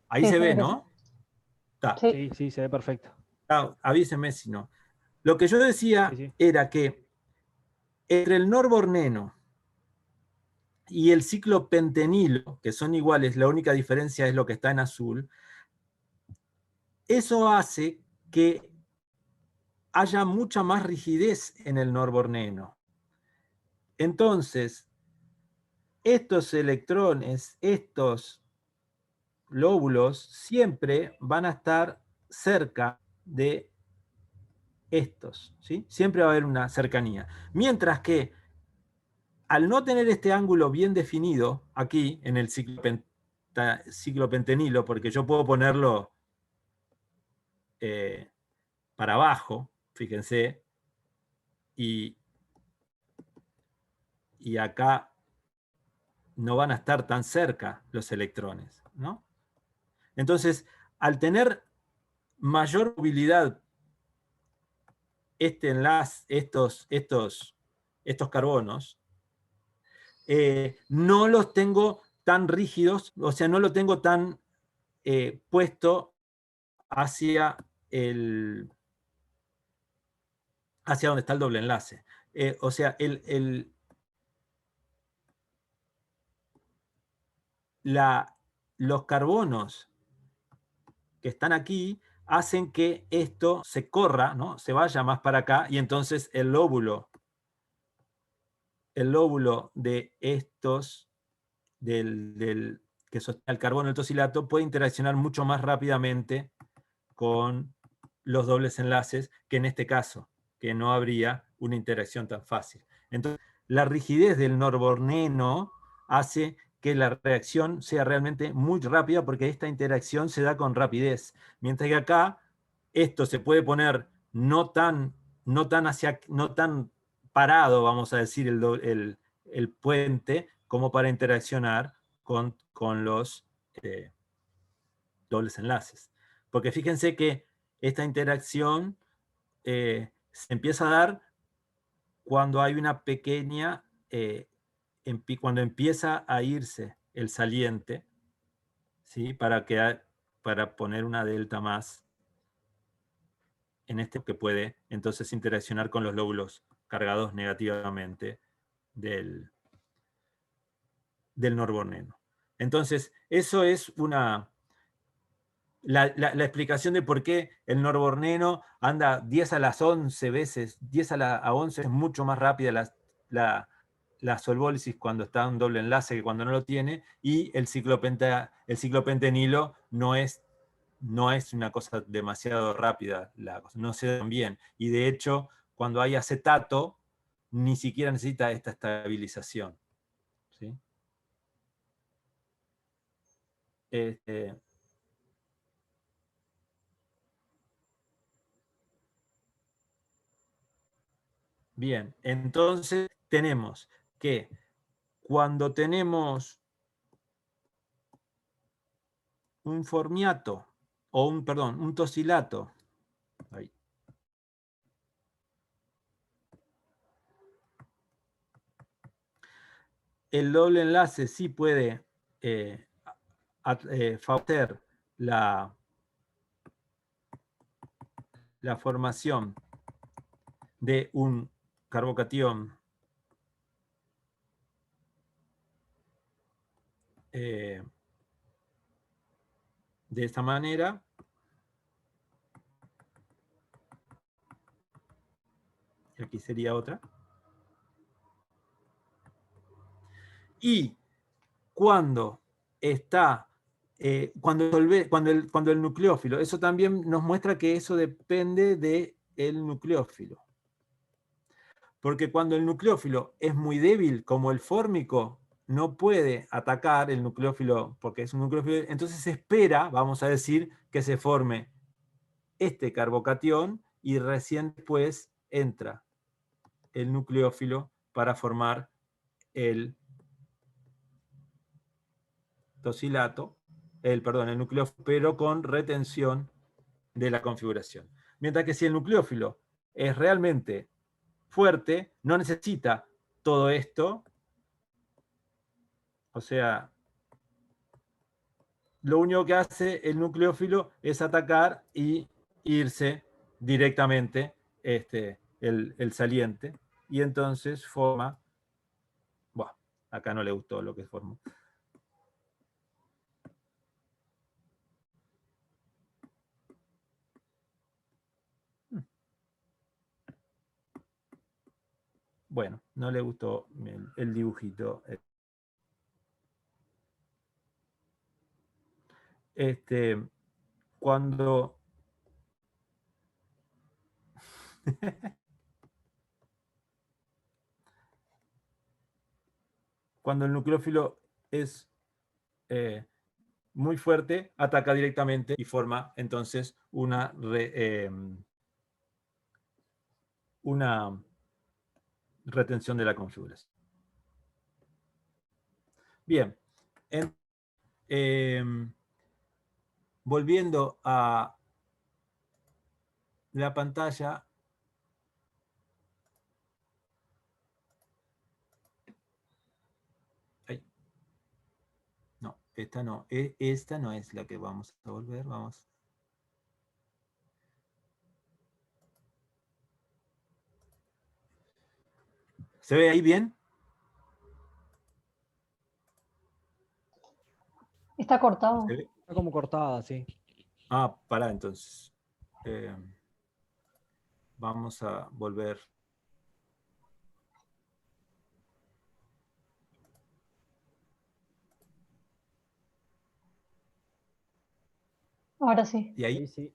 Ahí Sí, se se ve, ve que sí. ¿no? Está. Sí. Sí, se ve perfecto. Avísenme si no. Lo que yo decía Sí. era que entre el norborneno y el ciclopentenilo, que son iguales, la única diferencia es lo que está en azul, eso hace que haya mucha más rigidez en el norborneno. Entonces, estos electrones, estos lóbulos, siempre van a estar cerca de estos, ¿sí? Siempre va a haber una cercanía. Mientras que, al no tener este ángulo bien definido aquí en el ciclopentenilo, porque yo puedo ponerlo para abajo, fíjense, y acá no van a estar tan cerca los electrones, ¿no? Entonces, al tener mayor movilidad este enlace, estos carbonos, no los tengo tan rígidos, o sea, no lo tengo tan puesto hacia donde está el doble enlace. O sea, los carbonos que están aquí hacen que esto se corra, ¿no? Se vaya más para acá, y entonces el lóbulo de estos, que sostiene el carbono del tosilato, puede interaccionar mucho más rápidamente con los dobles enlaces que en este caso, que no habría una interacción tan fácil. Entonces, la rigidez del norborneno hace que la reacción sea realmente muy rápida, porque esta interacción se da con rapidez. Mientras que acá, esto se puede poner no tan parado, vamos a decir, el puente, como para interaccionar con los dobles enlaces. Porque fíjense que esta interacción se empieza a dar cuando hay una pequeña, cuando empieza a irse el saliente, ¿sí? Para poner una delta más en este, que puede entonces interaccionar con los lóbulos cargados negativamente del norborneno. Entonces, eso es la explicación de por qué el norborneno anda 10 a las 11 veces, 10 a 11 es mucho más rápida la solvólisis cuando está en un doble enlace que cuando no lo tiene, y el ciclopentenilo no es una cosa demasiado rápida, no se da tan bien. Y de hecho, cuando hay acetato, ni siquiera necesita esta estabilización. ¿Sí? Bien, entonces tenemos que cuando tenemos un formiato, o un tosilato, ahí, el doble enlace sí puede favorecer la formación de un carbocatión de esta manera. Y aquí sería otra. Y cuando está, cuando el nucleófilo, eso también nos muestra que eso depende del nucleófilo. Porque cuando el nucleófilo es muy débil, como el fórmico, no puede atacar el nucleófilo, porque es un nucleófilo, entonces se espera, vamos a decir, que se forme este carbocatión, y recién después entra el nucleófilo para formar el tosilato, el nucleófilo, pero con retención de la configuración. Mientras que si el nucleófilo es realmente fuerte, no necesita todo esto. O sea, lo único que hace el nucleófilo es atacar y irse directamente el saliente, y entonces forma, bueno, acá no le gustó lo que formó. Bueno, no le gustó el dibujito. Cuando cuando el nucleófilo es muy fuerte, ataca directamente y forma entonces una retención de la configuración. Bien, volviendo a la pantalla, ahí. No, esta no es la que vamos a volver, vamos. ¿Se ve ahí bien? Está cortado. ¿Se ve? Está como cortada, sí. Ah, pará, entonces. Vamos a volver. Ahora sí. Y ahí. Sí.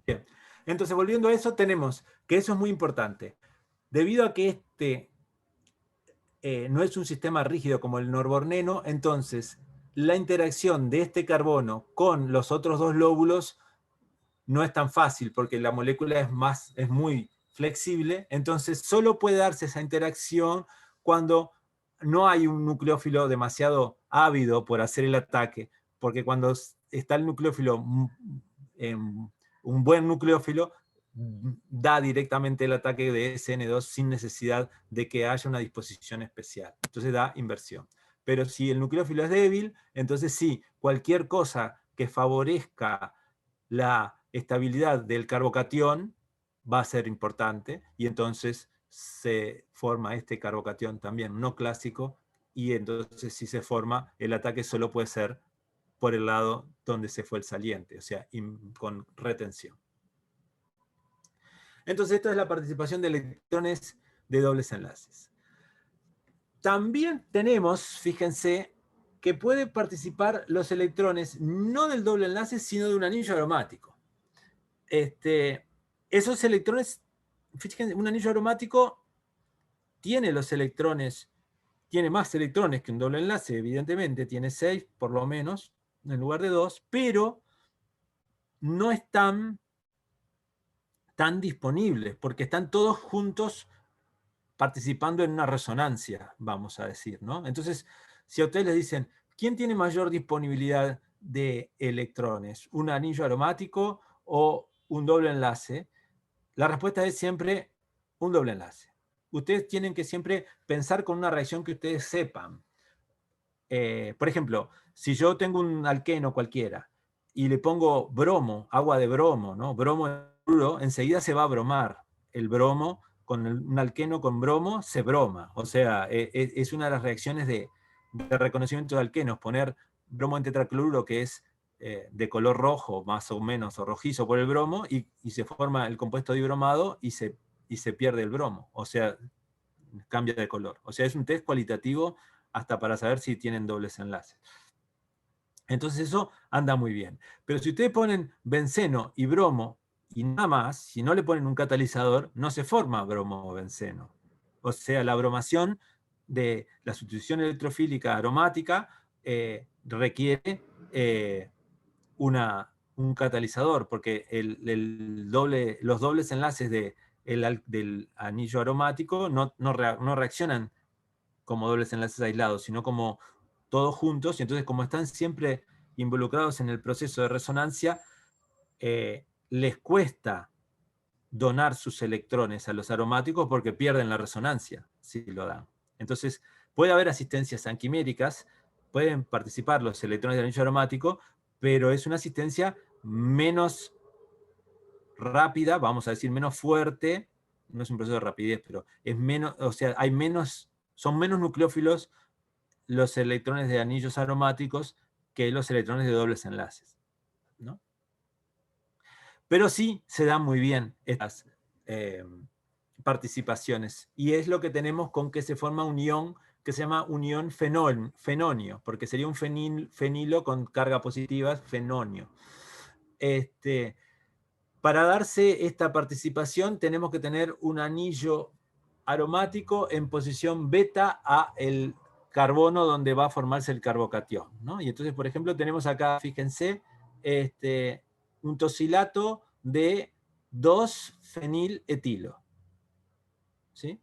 Bien. Entonces, volviendo a eso, tenemos que eso es muy importante. Debido a que este no es un sistema rígido como el norborneno, entonces la interacción de este carbono con los otros dos lóbulos no es tan fácil, porque la molécula es muy flexible, entonces solo puede darse esa interacción cuando no hay un nucleófilo demasiado ávido por hacer el ataque, porque cuando está el nucleófilo, un buen nucleófilo, da directamente el ataque de SN2 sin necesidad de que haya una disposición especial. Entonces da inversión. Pero si el nucleófilo es débil, entonces sí, cualquier cosa que favorezca la estabilidad del carbocatión va a ser importante, y entonces se forma este carbocatión también no clásico, y entonces si se forma, el ataque solo puede ser por el lado donde se fue el saliente, o sea, con retención. Entonces esta es la participación de electrones de dobles enlaces. También tenemos, fíjense, que pueden participar los electrones no del doble enlace, sino de un anillo aromático. Esos electrones, fíjense, un anillo aromático tiene los electrones, tiene más electrones que un doble enlace, evidentemente, tiene 6 por lo menos, en lugar de 2, pero no están tan disponibles, porque están todos juntos participando en una resonancia, vamos a decir, ¿no? Entonces, si a ustedes les dicen, ¿quién tiene mayor disponibilidad de electrones? ¿Un anillo aromático o un doble enlace? La respuesta es siempre un doble enlace. Ustedes tienen que siempre pensar con una reacción que ustedes sepan. Por ejemplo, si yo tengo un alqueno cualquiera y le pongo bromo, agua de bromo, ¿no? Bromo puro, enseguida se va a bromar. El bromo, con un alqueno con bromo, se broma. O sea, es una de las reacciones de reconocimiento de alquenos. Poner bromo en tetracloruro, que es de color rojo, más o menos, o rojizo por el bromo, y se forma el compuesto dibromado y se pierde el bromo. O sea, cambia de color. O sea, es un test cualitativo hasta para saber si tienen dobles enlaces. Entonces eso anda muy bien. Pero si ustedes ponen benceno y bromo y nada más, si no le ponen un catalizador, no se forma bromo o benceno. O sea, la bromación de la sustitución electrofílica aromática requiere un catalizador, porque los dobles enlaces del anillo aromático no reaccionan como dobles enlaces aislados, sino como todos juntos, y entonces como están siempre involucrados en el proceso de resonancia, les cuesta donar sus electrones a los aromáticos porque pierden la resonancia si lo dan. Entonces puede haber asistencias anquiméricas, pueden participar los electrones del anillo aromático, pero es una asistencia menos rápida, vamos a decir menos fuerte, no es un proceso de rapidez, pero es menos, o sea, son menos nucleófilos los electrones de anillos aromáticos que los electrones de dobles enlaces, ¿no? Pero sí se dan muy bien estas participaciones, y es lo que tenemos con que se forma un ion que se llama unión fenonio, porque sería un fenilo con carga positiva, fenonio. Para darse esta participación tenemos que tener un anillo aromático en posición beta a el carbono donde va a formarse el carbocatión, ¿no? Y entonces, por ejemplo, tenemos acá, fíjense, un tosilato de 2-feniletilo. ¿Sí?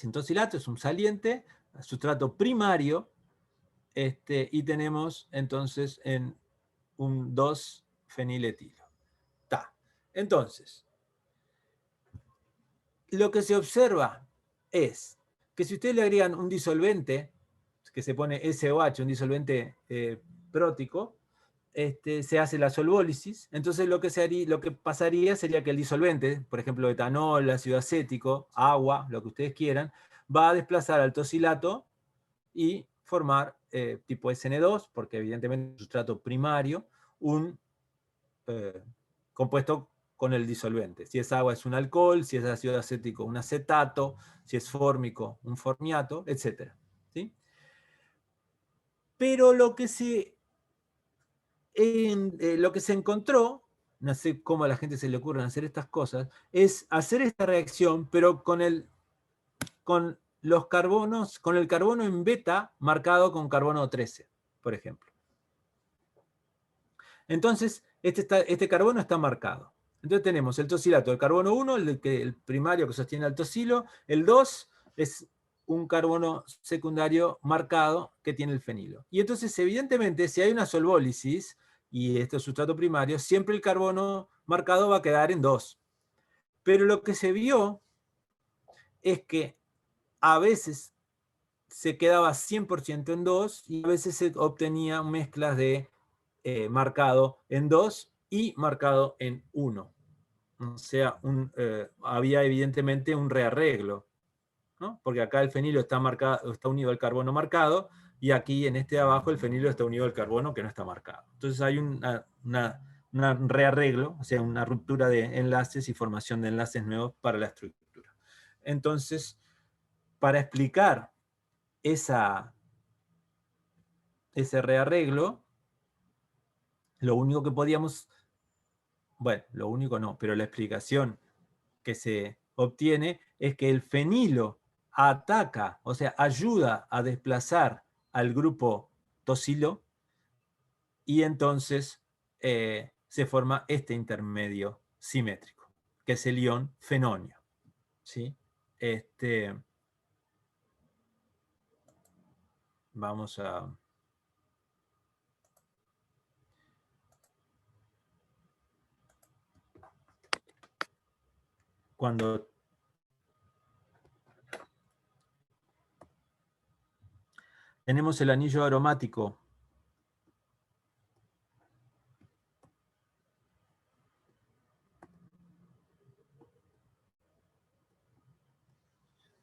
El tosilato es un saliente, sustrato primario, y tenemos entonces en un 2-feniletilo. Entonces, lo que se observa es que si ustedes le agregan un disolvente, que se pone SOH, un disolvente prótico, se hace la solvólisis. Entonces lo que pasaría sería que el disolvente, por ejemplo etanol, ácido acético, agua, lo que ustedes quieran, va a desplazar al tosilato y formar tipo SN2, porque evidentemente es un sustrato primario, un compuesto con el disolvente. Si es agua es un alcohol, si es ácido acético un acetato, si es fórmico un formiato, etc. ¿Sí? Pero lo que se encontró, no sé cómo a la gente se le ocurren hacer estas cosas, es hacer esta reacción, pero con los carbonos, con el carbono en beta marcado con carbono 13, por ejemplo. Entonces, este carbono está marcado. Entonces tenemos el tosilato, el carbono 1, el primario que sostiene al tosilo, el 2 es un carbono secundario marcado que tiene el fenilo. Y entonces, evidentemente, si hay una solvólisis, y esto es sustrato primario, siempre el carbono marcado va a quedar en 2. Pero lo que se vio es que a veces se quedaba 100% en 2 y a veces se obtenía mezclas de marcado en 2 y marcado en 1. O sea, había evidentemente un rearreglo, ¿no? Porque acá el fenilo está unido al carbono marcado, y aquí en este de abajo el fenilo está unido al carbono que no está marcado. Entonces hay un rearreglo, o sea, una ruptura de enlaces y formación de enlaces nuevos para la estructura. Entonces, para explicar ese rearreglo, lo único que podíamos, bueno, lo único no, pero la explicación que se obtiene es que el fenilo ataca, o sea, ayuda a desplazar al grupo tosilo, y entonces se forma este intermedio simétrico, que es el ion fenonio. ¿Sí? Vamos a... Cuando tenemos el anillo aromático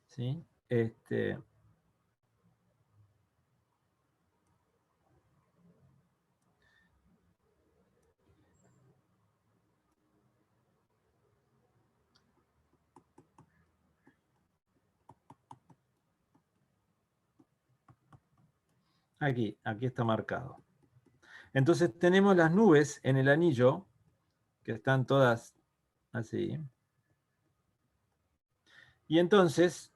¿sí? Aquí está marcado. Entonces tenemos las nubes en el anillo, que están todas así. Y entonces,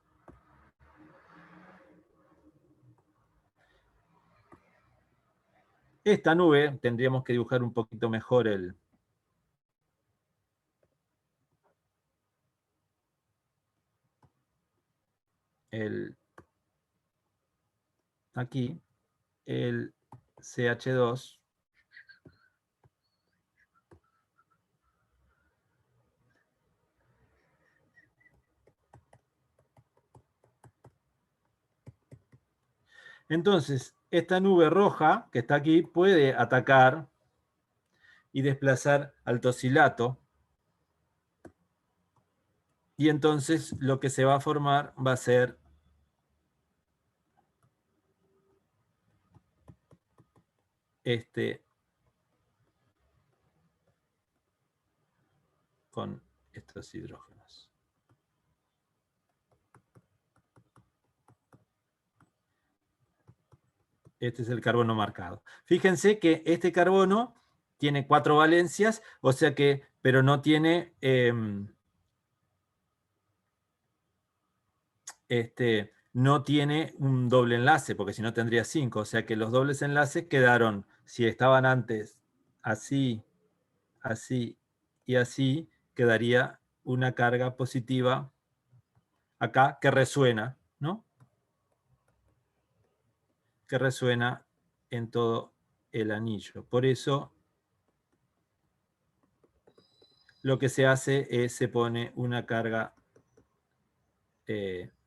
esta nube, tendríamos que dibujar un poquito mejor aquí, el CH2. Entonces, esta nube roja que está aquí puede atacar y desplazar al tosilato. Y entonces lo que se va a formar va a ser con estos hidrógenos. Este es el carbono marcado. Fíjense que este carbono tiene 4 valencias, o sea que, pero no tiene no tiene un doble enlace, porque si no tendría 5. O sea que los dobles enlaces quedaron, si estaban antes así, así y así, quedaría una carga positiva acá que resuena, ¿no? Que resuena en todo el anillo. Por eso lo que se hace es se pone una carga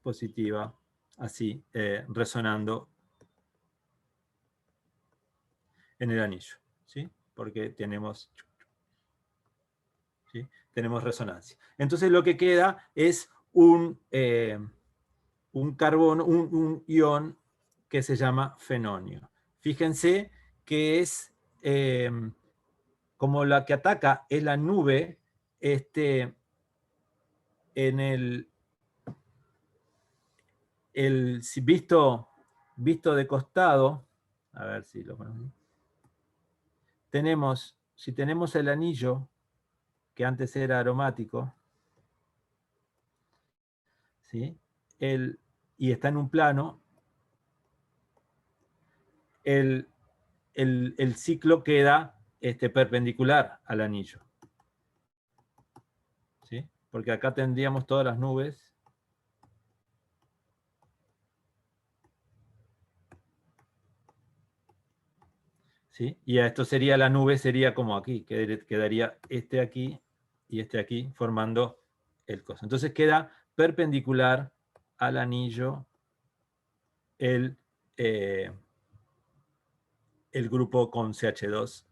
positiva así, resonando en el anillo, ¿sí? Porque tenemos, ¿sí? Tenemos resonancia. Entonces lo que queda es un carbono, un ion que se llama fenonio. Fíjense que es como la que ataca es la nube, en si visto de costado, a ver si lo ponemos. Si tenemos el anillo, que antes era aromático, ¿sí? Y está en un plano, el ciclo queda perpendicular al anillo, ¿sí? Porque acá tendríamos todas las nubes. ¿Sí? Y esto sería la nube, sería como aquí, quedaría aquí y aquí formando el coso. Entonces queda perpendicular al anillo el grupo con CH2.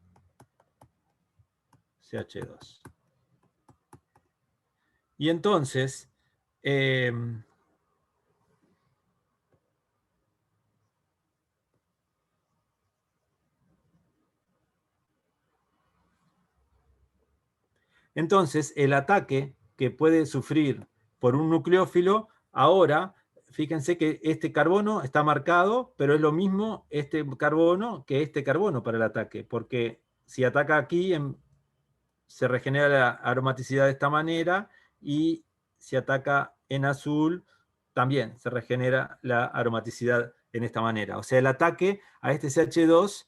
Y entonces, el ataque que puede sufrir por un nucleófilo, ahora, fíjense que este carbono está marcado, pero es lo mismo este carbono que este carbono para el ataque, porque si ataca aquí, se regenera la aromaticidad de esta manera, y si ataca en azul, también se regenera la aromaticidad en esta manera. O sea, el ataque a este CH2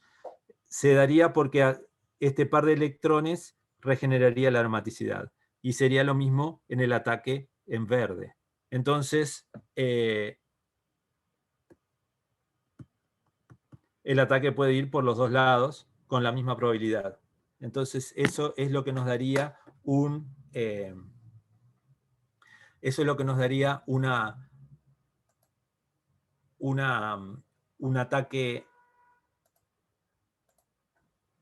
se daría porque este par de electrones regeneraría la aromaticidad. Y sería lo mismo en el ataque en verde. Entonces, el ataque puede ir por los dos lados con la misma probabilidad. Entonces, eso es lo que nos daría un ataque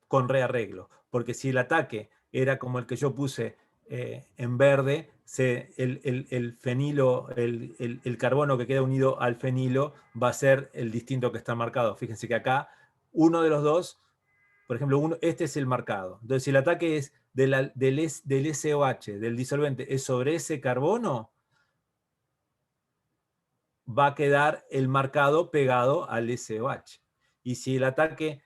con rearreglo. Porque si el ataque era como el que yo puse en verde, el fenilo, el carbono que queda unido al fenilo va a ser el distinto que está marcado. Fíjense que acá uno de los dos, por ejemplo, este es el marcado. Entonces, si el ataque es del SOH, del disolvente, es sobre ese carbono, va a quedar el marcado pegado al SOH. Y si este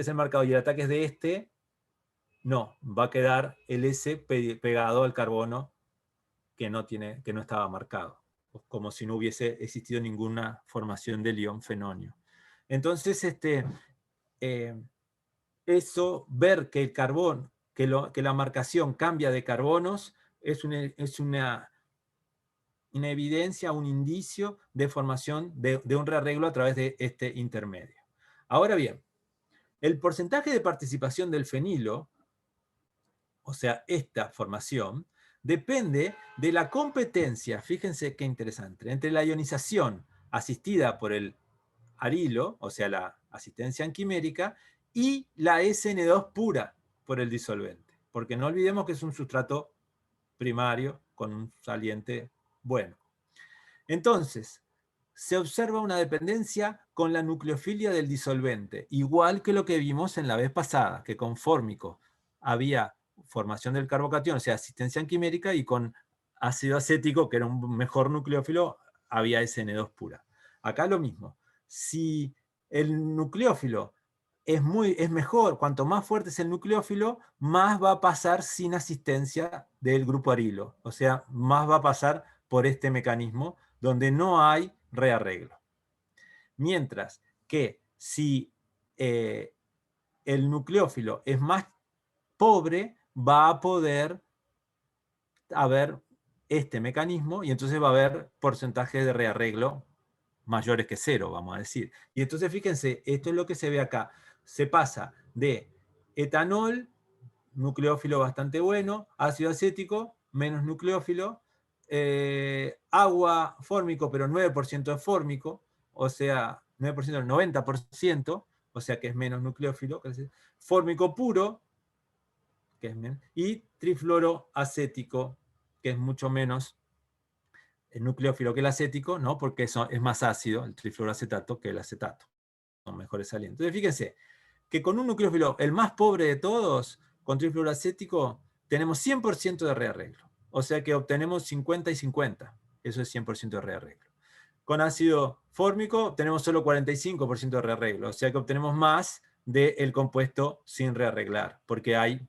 es el marcado y el ataque es de este, no, va a quedar el S pegado al carbono que no estaba marcado, como si no hubiese existido ninguna formación del ion fenonio. Entonces, eso, ver que el carbón, que la marcación cambia de carbonos, es una evidencia, un indicio de formación de un rearreglo a través de este intermedio. Ahora bien, el porcentaje de participación del fenilo, o sea, esta formación, depende de la competencia, fíjense qué interesante, entre la ionización asistida por el arilo, o sea, la asistencia anquimérica, y la SN2 pura por el disolvente. Porque no olvidemos que es un sustrato primario con un saliente bueno. Entonces, se observa una dependencia con la nucleofilia del disolvente, igual que lo que vimos en la vez pasada, que con fórmico había formación del carbocatión, o sea, asistencia anquimérica, y con ácido acético, que era un mejor nucleófilo, había SN2 pura. Acá lo mismo. Si el nucleófilo es mejor, cuanto más fuerte es el nucleófilo, más va a pasar sin asistencia del grupo arilo. O sea, más va a pasar por este mecanismo donde no hay rearreglo. Mientras que si el nucleófilo es más pobre, va a poder haber este mecanismo, y entonces va a haber porcentajes de rearreglo mayores que 0, vamos a decir. Y entonces fíjense, esto es lo que se ve acá. Se pasa de etanol, nucleófilo bastante bueno, ácido acético, menos nucleófilo, agua fórmico, pero 9% de fórmico, o sea, 9% del 90%, o sea que es menos nucleófilo, fórmico puro, que es menos, y trifluoroacético, que es mucho menos nucleófilo que el acético, ¿no? Porque es más ácido el trifluoroacetato que el acetato. Son mejores salientes. Entonces fíjense que con un nucleófilo, el más pobre de todos, con trifluoroacético, tenemos 100% de rearreglo. O sea que obtenemos 50 y 50. Eso es 100% de rearreglo. Con ácido fórmico tenemos solo 45% de rearreglo. O sea que obtenemos más del compuesto sin rearreglar, porque hay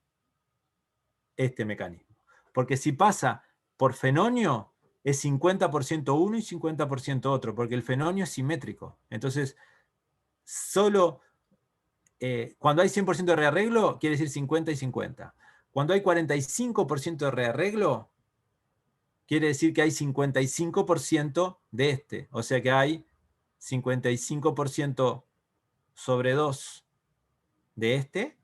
este mecanismo. Porque si pasa por fenonio, es 50% uno y 50% otro, porque el fenonio es simétrico. Entonces, solo cuando hay 100% de rearreglo, quiere decir 50 y 50. Cuando hay 45% de rearreglo, quiere decir que hay 55% de este. O sea que hay 55% sobre 2 de este.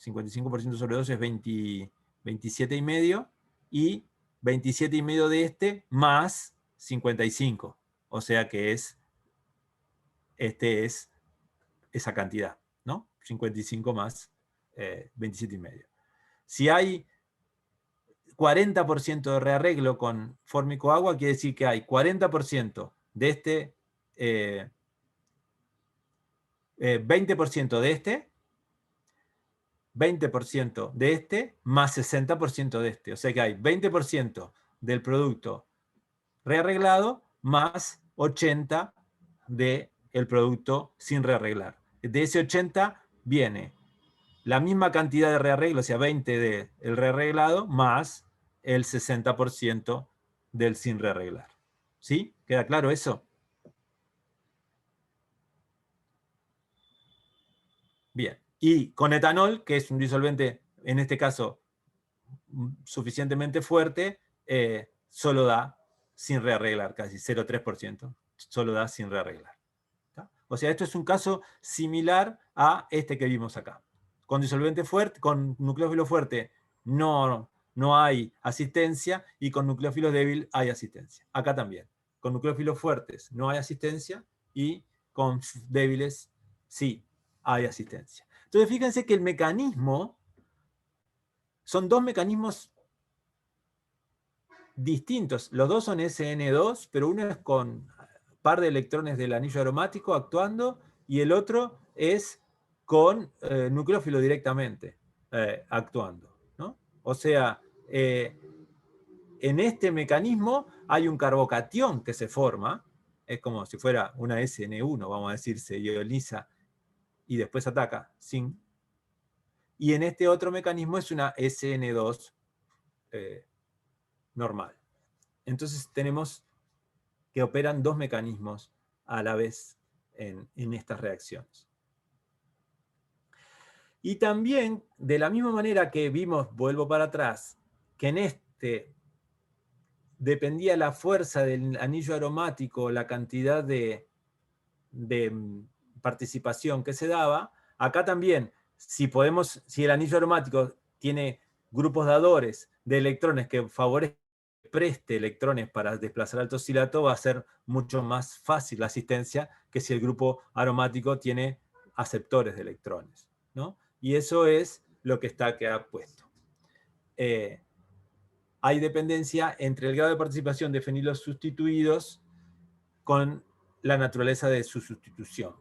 55% sobre 2 es 27,5. Y 27,5 de este más 55. O sea que este es esa cantidad, ¿no? 55 más 27,5. Si hay 40% de rearreglo con fórmico agua, quiere decir que hay 40% de este, 20% de este, 20% de este, más 60% de este. O sea que hay 20% del producto rearreglado más 80% del producto sin rearreglar. De ese 80 viene la misma cantidad de rearreglo, o sea, 20 del rearreglado, más el 60% del sin rearreglar. ¿Sí? ¿Queda claro eso? Bien. Y con etanol, que es un disolvente, en este caso, suficientemente fuerte, solo da sin rearreglar, casi 0,3%. Solo da sin rearreglar. ¿Tá? O sea, esto es un caso similar a este que vimos acá. Con disolvente fuerte, con nucleófilo fuerte no hay asistencia, y con nucleófilo débil hay asistencia. Acá también. Con nucleófilos fuertes no hay asistencia, y con débiles sí hay asistencia. Entonces fíjense que el mecanismo son dos mecanismos distintos. Los dos son SN2, pero uno es con par de electrones del anillo aromático actuando, y el otro es con nucleófilo directamente actuando, ¿no? O sea, en este mecanismo hay un carbocatión que se forma, es como si fuera una SN1, vamos a decir, se ioniza y después ataca, zinc. Y en este otro mecanismo es una SN2 normal. Entonces tenemos que operan dos mecanismos a la vez en estas reacciones. Y también, de la misma manera que vimos, vuelvo para atrás, que en este dependía la fuerza del anillo aromático, la cantidad de participación que se daba, acá también, si el anillo aromático tiene grupos dadores de electrones que favorecen preste electrones para desplazar al tosilato, va a ser mucho más fácil la asistencia que si el grupo aromático tiene aceptores de electrones, ¿no? Y eso es lo que está acá puesto. Hay dependencia entre el grado de participación de fenilos sustituidos con la naturaleza de su sustitución.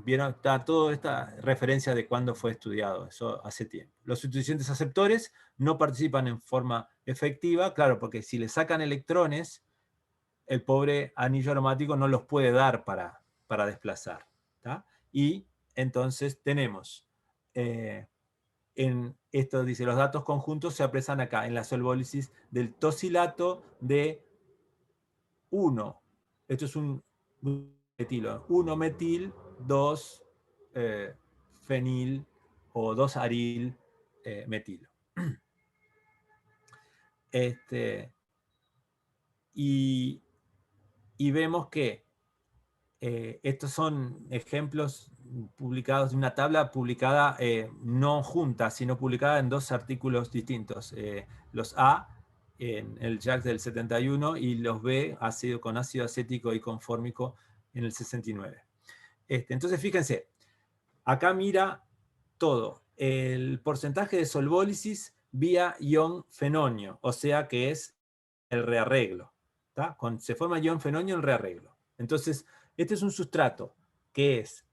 Vieron, está toda esta referencia de cuándo fue estudiado, eso hace tiempo. Los sustituyentes aceptores no participan en forma efectiva, claro, porque si le sacan electrones, el pobre anillo aromático no los puede dar para desplazar. ¿tá? Y entonces tenemos, en esto dice, los datos conjuntos se apresan acá, en la solvólisis del tosilato de 1. Esto es un metilo. 1-metil, 2 fenil o 2-aril metilo. Y vemos que estos son ejemplos publicados de una tabla publicada no junta, sino publicada en dos artículos distintos. Los A en el JACS del 71 y los B con ácido acético y con fórmico en el 69. Entonces, fíjense, acá mira todo. El porcentaje de solvólisis vía ion fenonio, o sea que es el rearreglo. Se forma ion fenonio en rearreglo. Entonces, este es un sustrato que es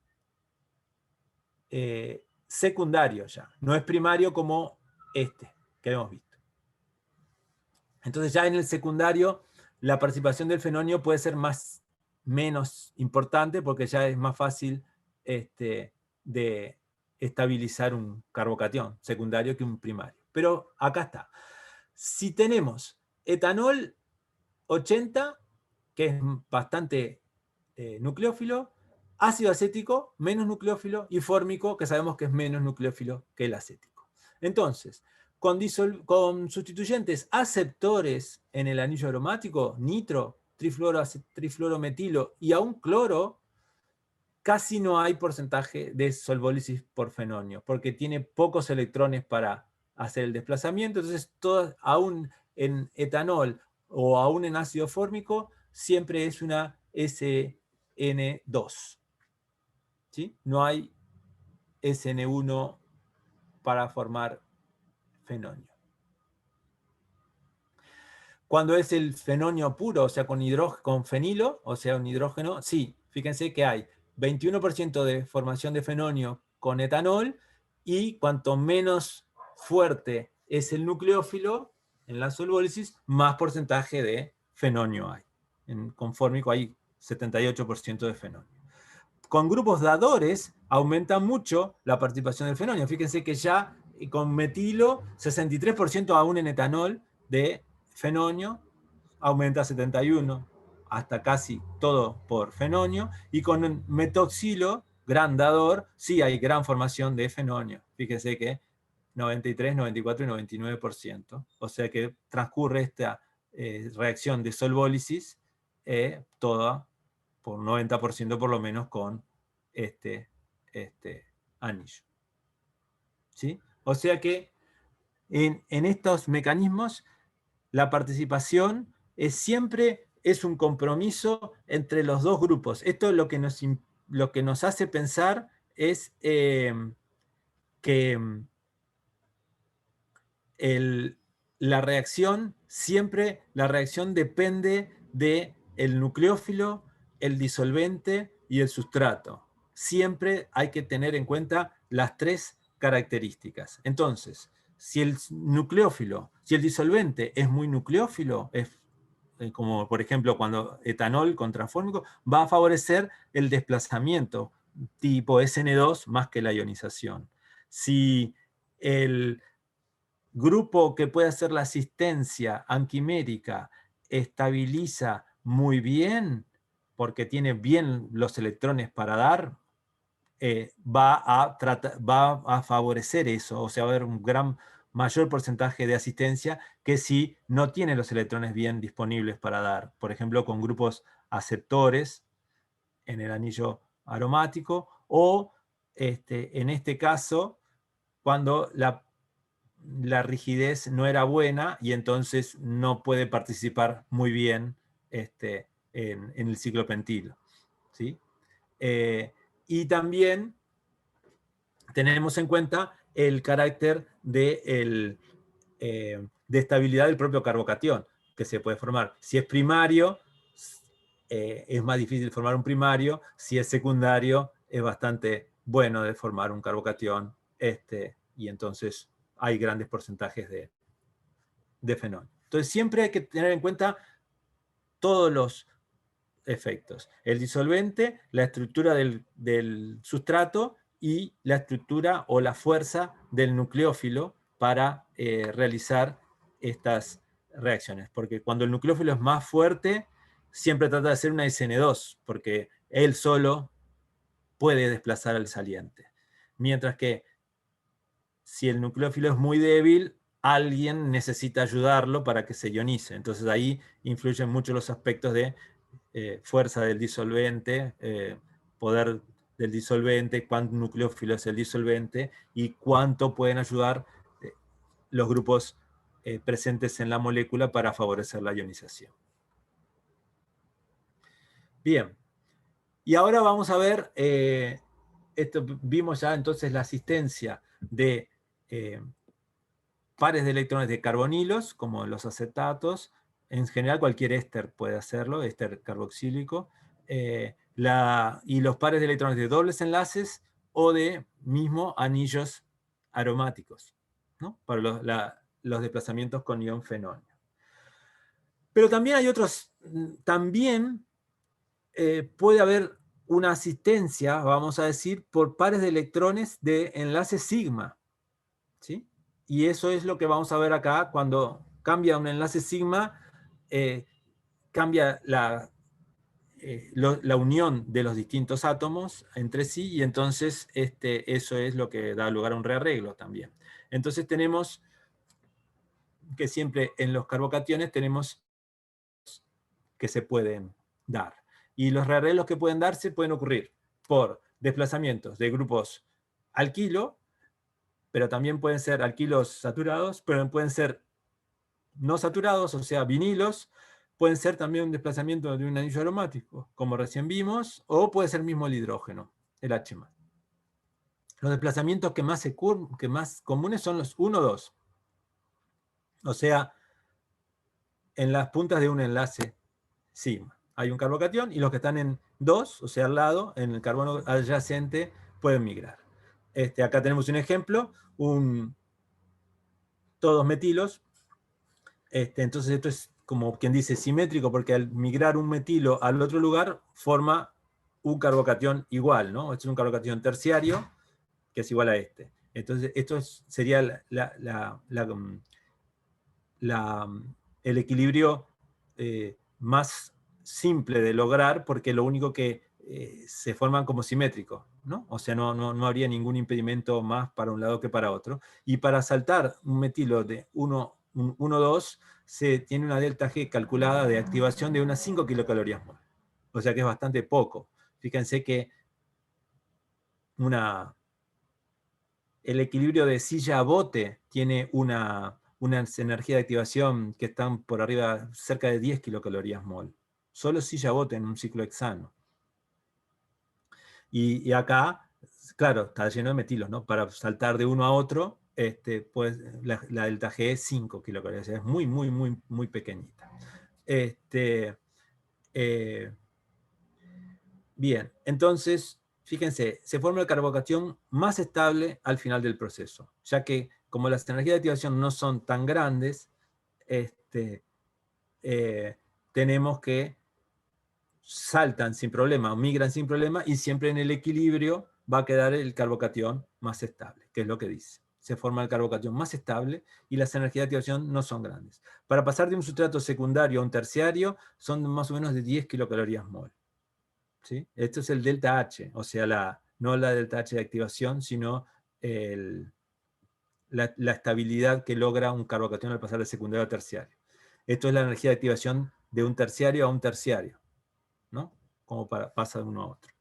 secundario ya, no es primario como este que hemos visto. Entonces ya en el secundario la participación del fenonio puede ser menos importante porque ya es más fácil de estabilizar un carbocatión secundario que un primario. Pero acá está. Si tenemos etanol 80, que es bastante nucleófilo, ácido acético, menos nucleófilo, y fórmico, que sabemos que es menos nucleófilo que el acético. Entonces, con sustituyentes aceptores en el anillo aromático, nitro, trifluorometilo y aún cloro, casi no hay porcentaje de solvólisis por fenonio, porque tiene pocos electrones para hacer el desplazamiento. Entonces, aún en etanol o aún en ácido fórmico, siempre es una SN2. ¿Sí? No hay SN1 para formar fenonio. Cuando es el fenonio puro, o sea, con fenilo, o sea, un hidrógeno, sí, fíjense que hay 21% de formación de fenonio con etanol, y cuanto menos fuerte es el nucleófilo en la solvólisis, más porcentaje de fenonio hay. Con fórmico hay 78% de fenonio. Con grupos dadores aumenta mucho la participación del fenonio. Fíjense que ya con metilo, 63% aún en etanol de fenonio, aumenta a 71, hasta casi todo por fenonio, y con metoxilo, gran dador, sí hay gran formación de fenonio. Fíjense que 93, 94 y 99%. O sea que transcurre esta reacción de solvólisis toda por 90% por lo menos con este anillo. ¿Sí? O sea que en estos mecanismos la participación siempre es un compromiso entre los dos grupos. Esto lo que nos hace pensar es que la reacción depende del nucleófilo, el disolvente y el sustrato. Siempre hay que tener en cuenta las tres características. Entonces, si el disolvente es muy nucleófilo, como por ejemplo cuando etanol contrafórmico, va a favorecer el desplazamiento tipo SN2 más que la ionización. Si el grupo que puede hacer la asistencia anquimérica estabiliza muy bien, porque tiene bien los electrones para dar, va a favorecer eso, o sea, va a haber un mayor porcentaje de asistencia que si no tiene los electrones bien disponibles para dar. Por ejemplo, con grupos aceptores en el anillo aromático, o en este caso, cuando la rigidez no era buena y entonces no puede participar muy bien en el ciclopentilo. ¿Sí? Y también tenemos en cuenta el carácter de estabilidad del propio carbocatión que se puede formar. Si es primario, es más difícil formar un primario. Si es secundario, es bastante bueno de formar un carbocatión, y entonces hay grandes porcentajes de fenol. Entonces siempre hay que tener en cuenta todos los efectos. El disolvente, la estructura del sustrato y la estructura o la fuerza del nucleófilo para realizar estas reacciones. Porque cuando el nucleófilo es más fuerte, siempre trata de hacer una SN2, porque él solo puede desplazar al saliente. Mientras que si el nucleófilo es muy débil, alguien necesita ayudarlo para que se ionice. Entonces ahí influyen mucho los aspectos de fuerza del disolvente, poder del disolvente, cuánto nucleófilo es el disolvente y cuánto pueden ayudar los grupos presentes en la molécula para favorecer la ionización. Bien, Y ahora vamos a ver, esto, vimos ya entonces la asistencia de pares de electrones de carbonilos, como los acetatos. En general cualquier éster puede hacerlo, éster carboxílico. Y los pares de electrones de dobles enlaces o de mismo anillos aromáticos, ¿no? Para los desplazamientos con ion fenónio. Pero también hay otros, también puede haber una asistencia, vamos a decir, por pares de electrones de enlace sigma, ¿sí? Y eso es lo que vamos a ver acá. Cuando cambia un enlace sigma, cambia la unión de los distintos átomos entre sí, y entonces eso es lo que da lugar a un rearreglo también. Entonces tenemos que siempre en los carbocationes tenemos que se pueden dar. Y los rearreglos que pueden darse pueden ocurrir por desplazamientos de grupos alquilo, pero también pueden ser alquilos saturados, pero pueden ser no saturados, o sea, vinilos. Pueden ser también un desplazamiento de un anillo aromático, como recién vimos, o puede ser mismo el hidrógeno, el H+. Los desplazamientos que más comunes son los 1,2. O sea, en las puntas de un enlace sigma. Hay un carbocatión y los que están en 2, o sea, al lado, en el carbono adyacente, pueden migrar. Acá tenemos un ejemplo, todos metilos. Entonces esto es como quien dice simétrico, porque al migrar un metilo al otro lugar, forma un carbocatión igual, ¿no? Este es un carbocatión terciario, que es igual a este. Entonces esto sería el equilibrio más simple de lograr, porque lo único que se forman como simétricos, ¿no? O sea, no habría ningún impedimento más para un lado que para otro. Y para saltar un metilo de 1,2, se tiene una delta G calculada de activación de unas 5 kilocalorías mol. O sea que es bastante poco. Fíjense que el equilibrio de silla a bote tiene una energía de activación que están por arriba, cerca de 10 kilocalorías mol. Solo silla a bote en un ciclo hexano. Y acá, claro, está lleno de metilos, ¿no? Para saltar de uno a otro, pues, la delta G es 5 kilocalorías. Es muy, muy, muy, muy pequeñita. Bien, entonces, fíjense, se forma el carbocatión más estable al final del proceso, ya que como las energías de activación no son tan grandes, tenemos que saltan sin problema, o migran sin problema, y siempre en el equilibrio va a quedar el carbocatión más estable, que es lo que dice. Se forma el carbocatión más estable y las energías de activación no son grandes. Para pasar de un sustrato secundario a un terciario son más o menos de 10 kilocalorías mol. ¿Sí? Esto es el delta H, o sea, no la delta H de activación, sino la estabilidad que logra un carbocatión al pasar de secundario a terciario. Esto es la energía de activación de un terciario a un terciario, ¿no? Como pasa de uno a otro.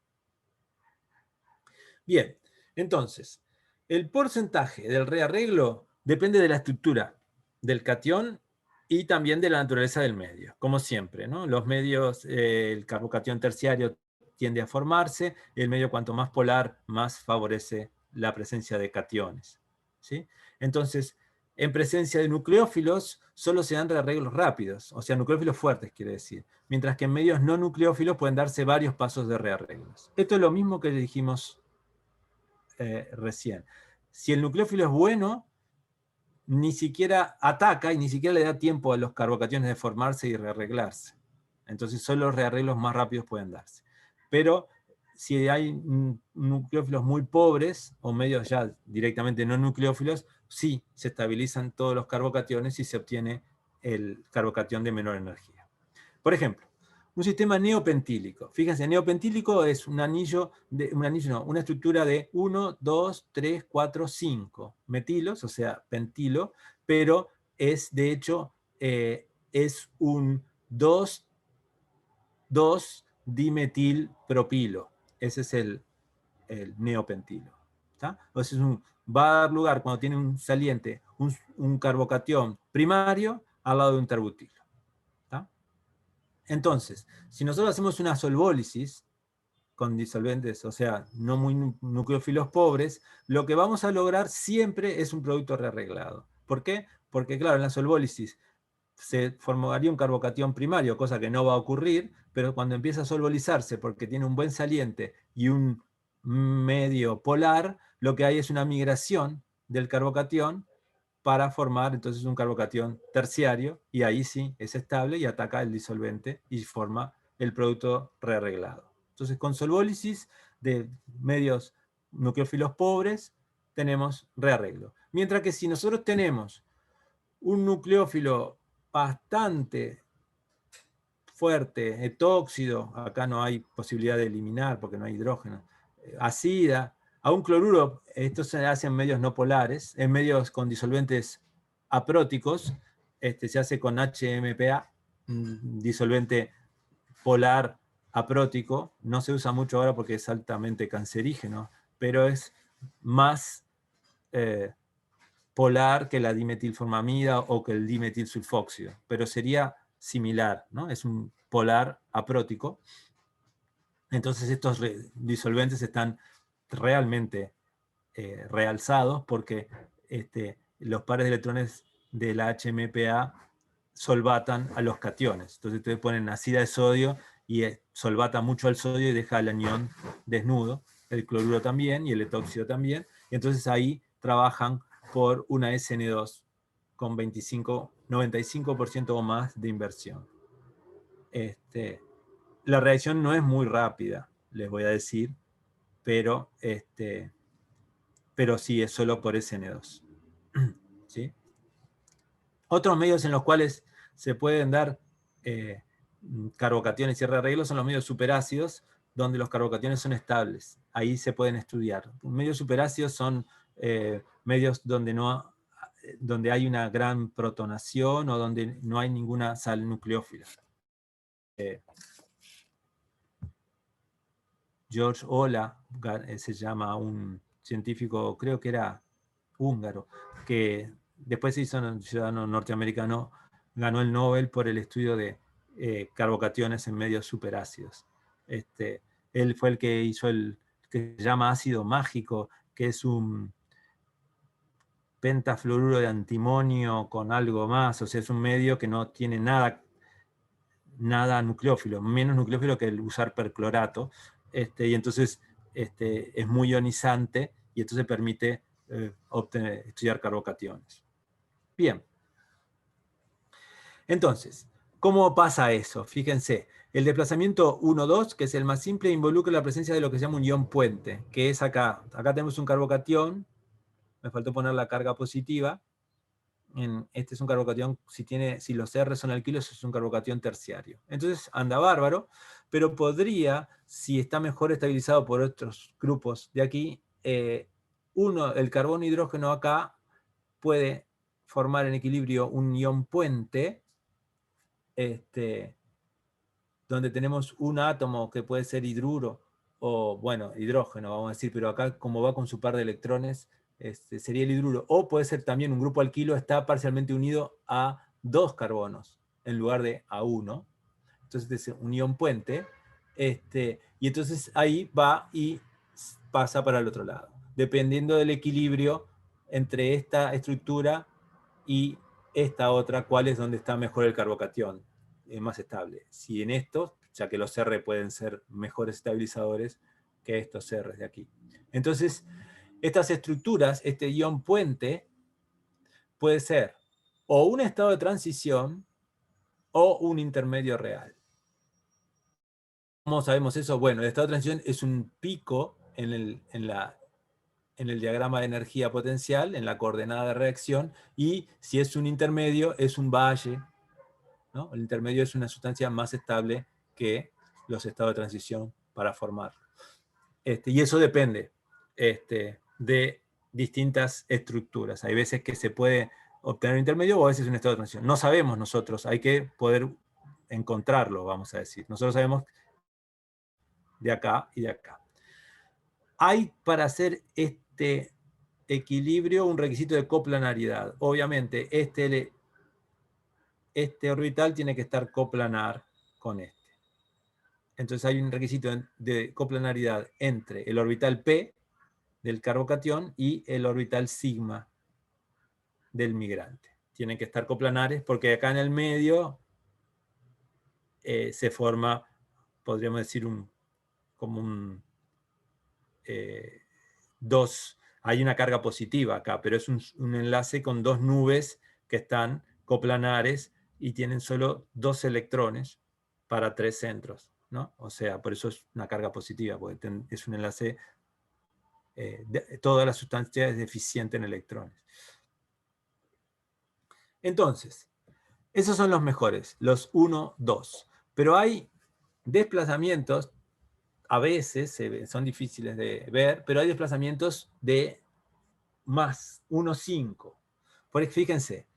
Bien, entonces, el porcentaje del rearreglo depende de la estructura del catión y también de la naturaleza del medio, como siempre, ¿no? Los medios, el carbocatión terciario tiende a formarse, el medio cuanto más polar, más favorece la presencia de cationes, ¿sí? Entonces, en presencia de nucleófilos, solo se dan rearreglos rápidos, o sea, nucleófilos fuertes, quiere decir, mientras que en medios no nucleófilos pueden darse varios pasos de rearreglos. Esto es lo mismo que dijimos recién. Si el nucleófilo es bueno, ni siquiera ataca y ni siquiera le da tiempo a los carbocationes de formarse y rearreglarse. Entonces solo los rearreglos más rápidos pueden darse. Pero si hay nucleófilos muy pobres, o medios ya directamente no nucleófilos, sí se estabilizan todos los carbocationes y se obtiene el carbocatión de menor energía. Por ejemplo, un sistema neopentílico. Fíjense, neopentílico es una estructura de 1, 2, 3, 4, 5 metilos, o sea, pentilo, pero es, de hecho, es un 2,2-dimetilpropilo. Ese es el neopentilo. Entonces va a dar lugar, cuando tiene un saliente, un carbocatión primario al lado de un terbutilo. Entonces, si nosotros hacemos una solvólisis con disolventes, o sea, no muy nucleófilos pobres, lo que vamos a lograr siempre es un producto rearreglado. ¿Por qué? Porque claro, en la solvólisis se formaría un carbocatión primario, cosa que no va a ocurrir, pero cuando empieza a solvolizarse porque tiene un buen saliente y un medio polar, lo que hay es una migración del carbocatión para formar entonces un carbocatión terciario, y ahí sí es estable y ataca el disolvente y forma el producto rearreglado. Entonces con solvólisis de medios nucleófilos pobres tenemos rearreglo. Mientras que si nosotros tenemos un nucleófilo bastante fuerte, etóxido, acá no hay posibilidad de eliminar porque no hay hidrógeno, ácida, a un cloruro, estos se hacen medios no polares, en medios con disolventes apróticos, se hace con HMPA, disolvente polar aprótico, no se usa mucho ahora porque es altamente cancerígeno, pero es más polar que la dimetilformamida o que el dimetilsulfóxido, pero sería similar, ¿no? Es un polar aprótico. Entonces estos disolventes están realmente realzados porque los pares de electrones de la HMPA solvatan a los cationes. Entonces ustedes ponen ácida de sodio y solvata mucho al sodio y deja el anión desnudo, el cloruro también y el etóxido también. Y entonces ahí trabajan por una SN2 con 95% o más de inversión. La reacción no es muy rápida, les voy a decir, pero sí es solo por SN2. ¿Sí? Otros medios en los cuales se pueden dar carbocationes y rearreglos son los medios superácidos, donde los carbocationes son estables. Ahí se pueden estudiar. Medios superácidos son medios donde hay una gran protonación o donde no hay ninguna sal nucleófila. George Olah se llama un científico, creo que era húngaro, que después se hizo un ciudadano norteamericano, ganó el Nobel por el estudio de carbocationes en medios superácidos. Él fue el que hizo el que se llama ácido mágico, que es un pentafluoruro de antimonio con algo más, o sea, es un medio que no tiene nada nucleófilo, menos nucleófilo que el usar perclorato, y entonces es muy ionizante y entonces permite estudiar carbocationes. Bien. Entonces, ¿cómo pasa eso? Fíjense, el desplazamiento 1,2, que es el más simple, involucra la presencia de lo que se llama un ion puente, que es acá. Acá tenemos un carbocatión, me faltó poner la carga positiva. Este es un carbocatión, si los R son alquilos, es un carbocatión terciario. Entonces anda bárbaro, pero podría, si está mejor estabilizado por otros grupos de aquí, el carbono hidrógeno acá puede formar en equilibrio un ion puente, donde tenemos un átomo que puede ser hidruro, o bueno, hidrógeno, vamos a decir, pero acá como va con su par de electrones, sería el hidruro. O puede ser también un grupo alquilo, está parcialmente unido a 2 carbonos, en lugar de a 1. Entonces es un ion puente, y entonces ahí va y pasa para el otro lado. Dependiendo del equilibrio entre esta estructura y esta otra, cuál es donde está mejor el carbocatión, más estable. Si en estos, ya que los R pueden ser mejores estabilizadores que estos R de aquí. Entonces, estas estructuras, este ion puente, puede ser o un estado de transición o un intermedio real. ¿Cómo sabemos eso? Bueno, el estado de transición es un pico en el diagrama de energía potencial, en la coordenada de reacción, y si es un intermedio, es un valle, ¿no? El intermedio es una sustancia más estable que los estados de transición para formar. Y eso depende de distintas estructuras. Hay veces que se puede obtener un intermedio o a veces un estado de transición. No sabemos nosotros, hay que poder encontrarlo, vamos a decir. Nosotros sabemos de acá y de acá. Hay para hacer este equilibrio un requisito de coplanaridad. Obviamente, este orbital tiene que estar coplanar con este. entonces hay un requisito de coplanaridad entre el orbital P del carbocatión y el orbital sigma del migrante. Tienen que estar coplanares porque acá en el medio se forma, podríamos decir, hay una carga positiva acá, pero es un enlace con dos nubes que están coplanares y tienen solo 2 electrones para 3 centros, ¿no? O sea, por eso es una carga positiva, porque es un enlace, toda la sustancia es deficiente en electrones. Entonces, esos son los mejores, los 1, 2. Pero hay desplazamientos, a veces son difíciles de ver, pero hay desplazamientos de más 1, 5. Fíjense,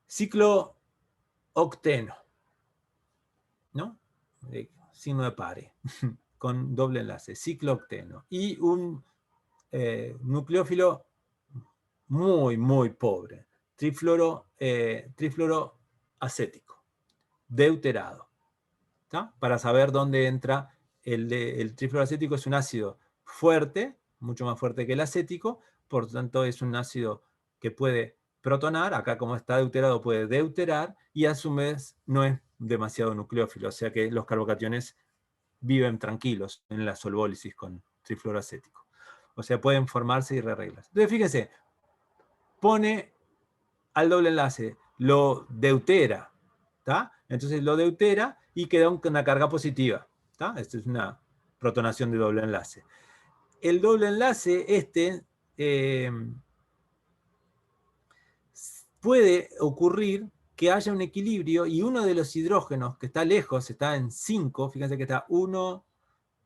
ciclo octeno, ¿no? Signo de pare, con doble enlace, ciclo octeno. Y un nucleófilo muy, muy pobre, trifluoro acético, deuterado. ¿Tá? Para saber dónde entra el trifluoroacético. Es un ácido fuerte, mucho más fuerte que el acético, por lo tanto es un ácido que puede protonar, acá como está deuterado puede deuterar, y a su vez no es demasiado nucleófilo, o sea que los carbocationes viven tranquilos en la solvólisis con trifluoroacético. O sea, pueden formarse y re-reglas. Entonces fíjense, pone al doble enlace, lo deutera, ¿tá? Entonces lo deutera y queda una carga positiva, ¿tá? Esta es una protonación de doble enlace. El doble enlace, puede ocurrir que haya un equilibrio y uno de los hidrógenos que está lejos, está en 5, fíjense que está 1,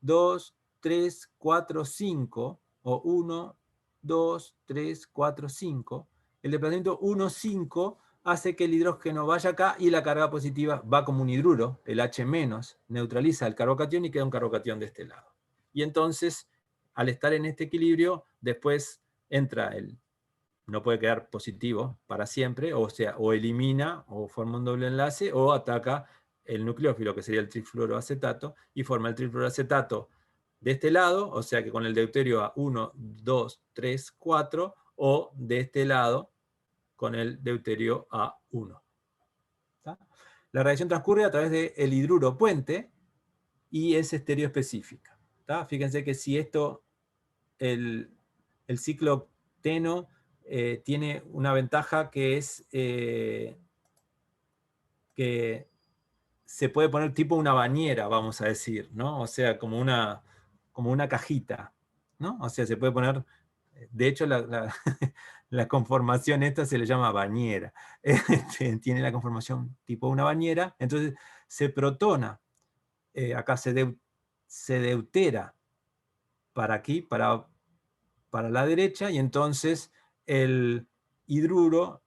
2, 3, 4, 5, o 1, 2, 3, 4, 5, el desplazamiento 1, 5 hace que el hidrógeno vaya acá y la carga positiva va como un hidruro, el H-, neutraliza el carbocatión y queda un carbocatión de este lado. Y entonces, al estar en este equilibrio, después entra no puede quedar positivo para siempre, o sea, o elimina, o forma un doble enlace, o ataca el nucleófilo, que sería el trifluoroacetato, y forma el trifluoroacetato de este lado, o sea que con el deuterio a 1, 2, 3, 4, o de este lado con el deuterio a 1. ¿Tá? La reacción transcurre a través del hidruro puente y es estereoespecífica. ¿Tá? Fíjense que si esto, el ciclo octeno, tiene una ventaja que es que se puede poner tipo una bañera, vamos a decir, ¿no? O sea, como una cajita, ¿no? O sea, se puede poner, de hecho la conformación esta se le llama bañera. Tiene la conformación tipo una bañera, entonces se protona, acá se deutera para aquí, para la derecha, y entonces el hidrógeno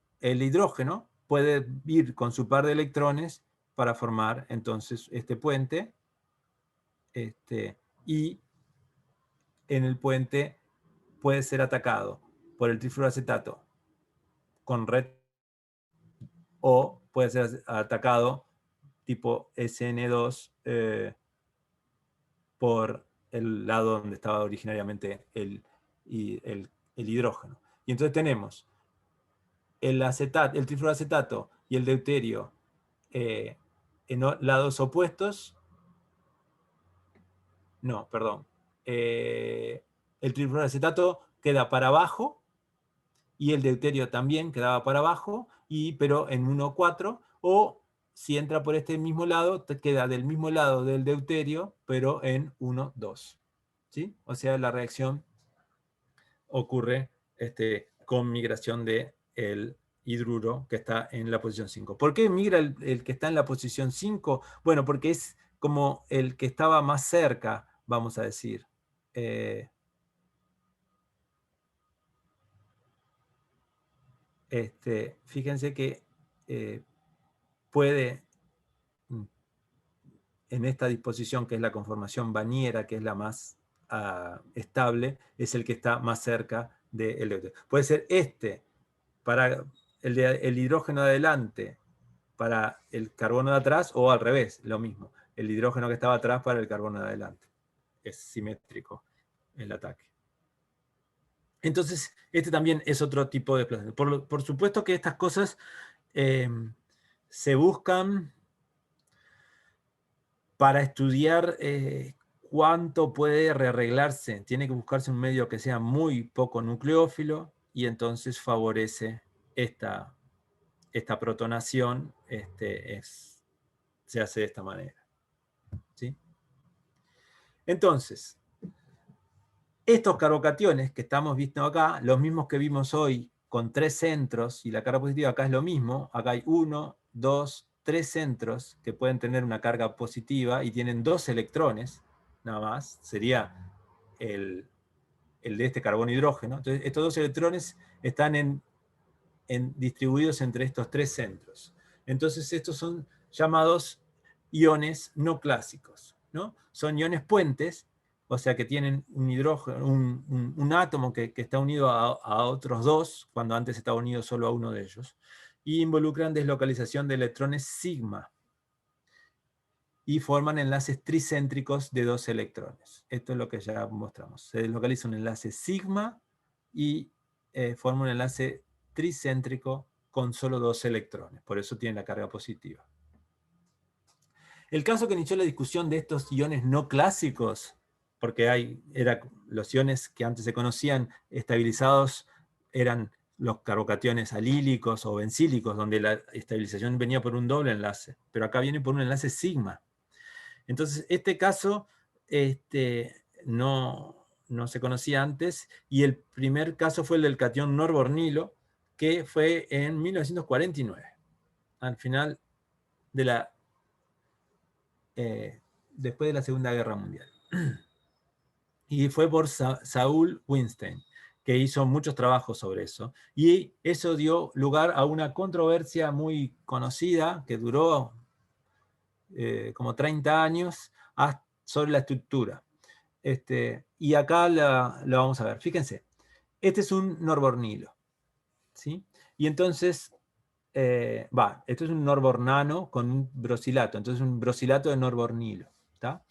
puede ir con su par de electrones para formar entonces este puente, y en el puente puede ser atacado por el trifluoroacetato con red, o puede ser atacado tipo SN2 por el lado donde estaba originariamente el hidrógeno. Y entonces tenemos el trifluoroacetato y el deuterio en lados opuestos. No, perdón. El trifluoroacetato queda para abajo y el deuterio también quedaba para abajo, pero en 1,4, o si entra por este mismo lado, queda del mismo lado del deuterio, pero en 1,2. ¿Sí? O sea, la reacción ocurre con migración del hidruro que está en la posición 5. ¿Por qué migra el que está en la posición 5? Bueno, porque es como el que estaba más cerca, vamos a decir. Fíjense que puede, en esta disposición, que es la conformación bañera, que es la más estable, es el que está más cerca del deuterio. Puede ser para el hidrógeno de adelante, para el carbono de atrás, o al revés, lo mismo. el hidrógeno que estaba atrás para el carbono de adelante. Es simétrico el ataque. Entonces, este también es otro tipo de desplazamiento. Por supuesto que estas cosas se buscan para estudiar cuánto puede rearreglarse. Tiene que buscarse un medio que sea muy poco nucleófilo y entonces favorece esta protonación, se hace de esta manera. ¿Sí? Entonces, estos carbocationes que estamos viendo acá, los mismos que vimos hoy con 3 centros, y la carga positiva acá es lo mismo, acá hay 1, 2, 3 centros que pueden tener una carga positiva y tienen 2 electrones, nada más, sería el de este carbono-hidrógeno. Entonces, estos 2 electrones están distribuidos entre estos 3 centros. Entonces, estos son llamados iones no clásicos, ¿no? Son iones puentes, o sea que tienen un hidrógeno, un átomo que está unido a otros 2, cuando antes estaba unido solo a uno de ellos, y involucran deslocalización de electrones sigma, y forman enlaces tricéntricos de 2 electrones. Esto es lo que ya mostramos. Se deslocaliza un enlace sigma y forma un enlace tricéntrico con solo 2 electrones. Por eso tiene la carga positiva. El caso que inició la discusión de estos iones no clásicos, porque los iones que antes se conocían estabilizados eran los carbocationes alílicos o bencílicos, donde la estabilización venía por un doble enlace, pero acá viene por un enlace sigma. Entonces, este caso no se conocía antes, y el primer caso fue el del catión norbornilo, que fue en 1949, al final de después de la Segunda Guerra Mundial. Y fue por Saul Winstein, que hizo muchos trabajos sobre eso, y eso dio lugar a una controversia muy conocida, que duró como 30 años, sobre la estructura. Y acá lo vamos a ver. Fíjense, este es un norbornilo, ¿sí? Y entonces, esto es un norbornano con un brosilato, entonces un brosilato de norbornilo, ¿está?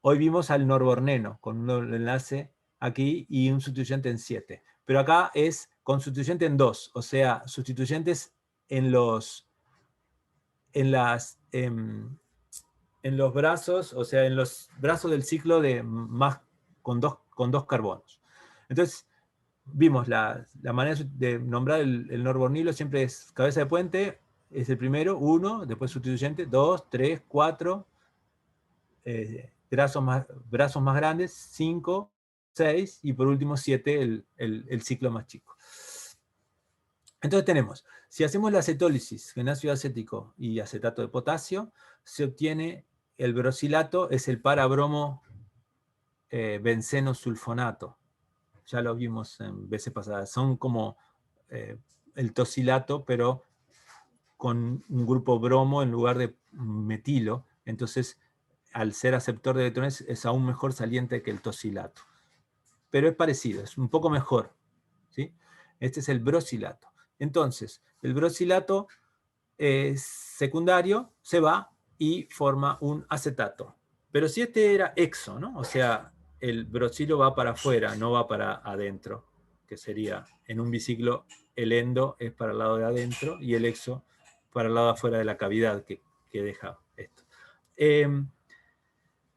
Hoy vimos al norborneno, con un doble enlace aquí y un sustituyente en 7. Pero acá es con sustituyente en 2, o sea, sustituyentes en los brazos, o sea, en los brazos del ciclo con dos carbonos. Entonces, vimos la manera de nombrar el norbornilo siempre es cabeza de puente, es el primero, 1, después sustituyente, 2, 3, 4, brazos más grandes, 5, 6, y por último 7, el ciclo más chico. Entonces tenemos, si hacemos la acetólisis en ácido acético y acetato de potasio, se obtiene el brosilato, es el parabromo benceno sulfonato. Ya lo vimos en veces pasadas. Son como el tosilato, pero con un grupo bromo en lugar de metilo. Entonces, al ser aceptor de electrones, es aún mejor saliente que el tosilato. Pero es parecido, es un poco mejor, ¿sí? Este es el brosilato. Entonces, el brosilato secundario se va y forma un acetato. Pero si este era exo, ¿no? O sea, el brosilo va para afuera, no va para adentro, que sería en un biciclo el endo es para el lado de adentro y el exo para el lado de afuera de la cavidad que deja esto.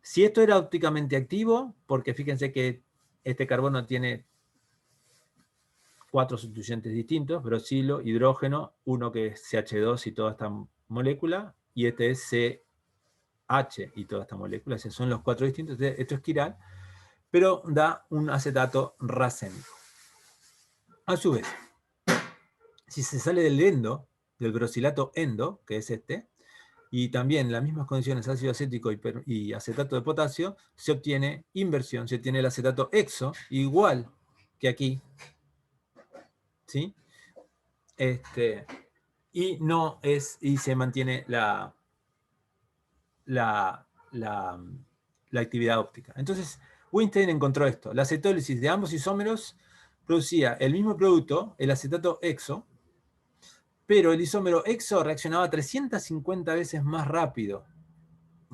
Si esto era ópticamente activo, porque fíjense que este carbono tiene 4 sustituyentes distintos, brosilo, hidrógeno, uno que es CH2 y toda esta molécula, y este es CH y toda esta molécula, esos son los 4 distintos, esto es quiral, pero da un acetato racémico. A su vez, si se sale del endo, del brosilato endo, que es este, y también en las mismas condiciones ácido acético y acetato de potasio, se obtiene inversión, se obtiene el acetato exo, igual que aquí, ¿sí? Y se mantiene la actividad óptica. Entonces, Winstein encontró esto. La acetólisis de ambos isómeros producía el mismo producto, el acetato exo, pero el isómero exo reaccionaba 350 veces más rápido.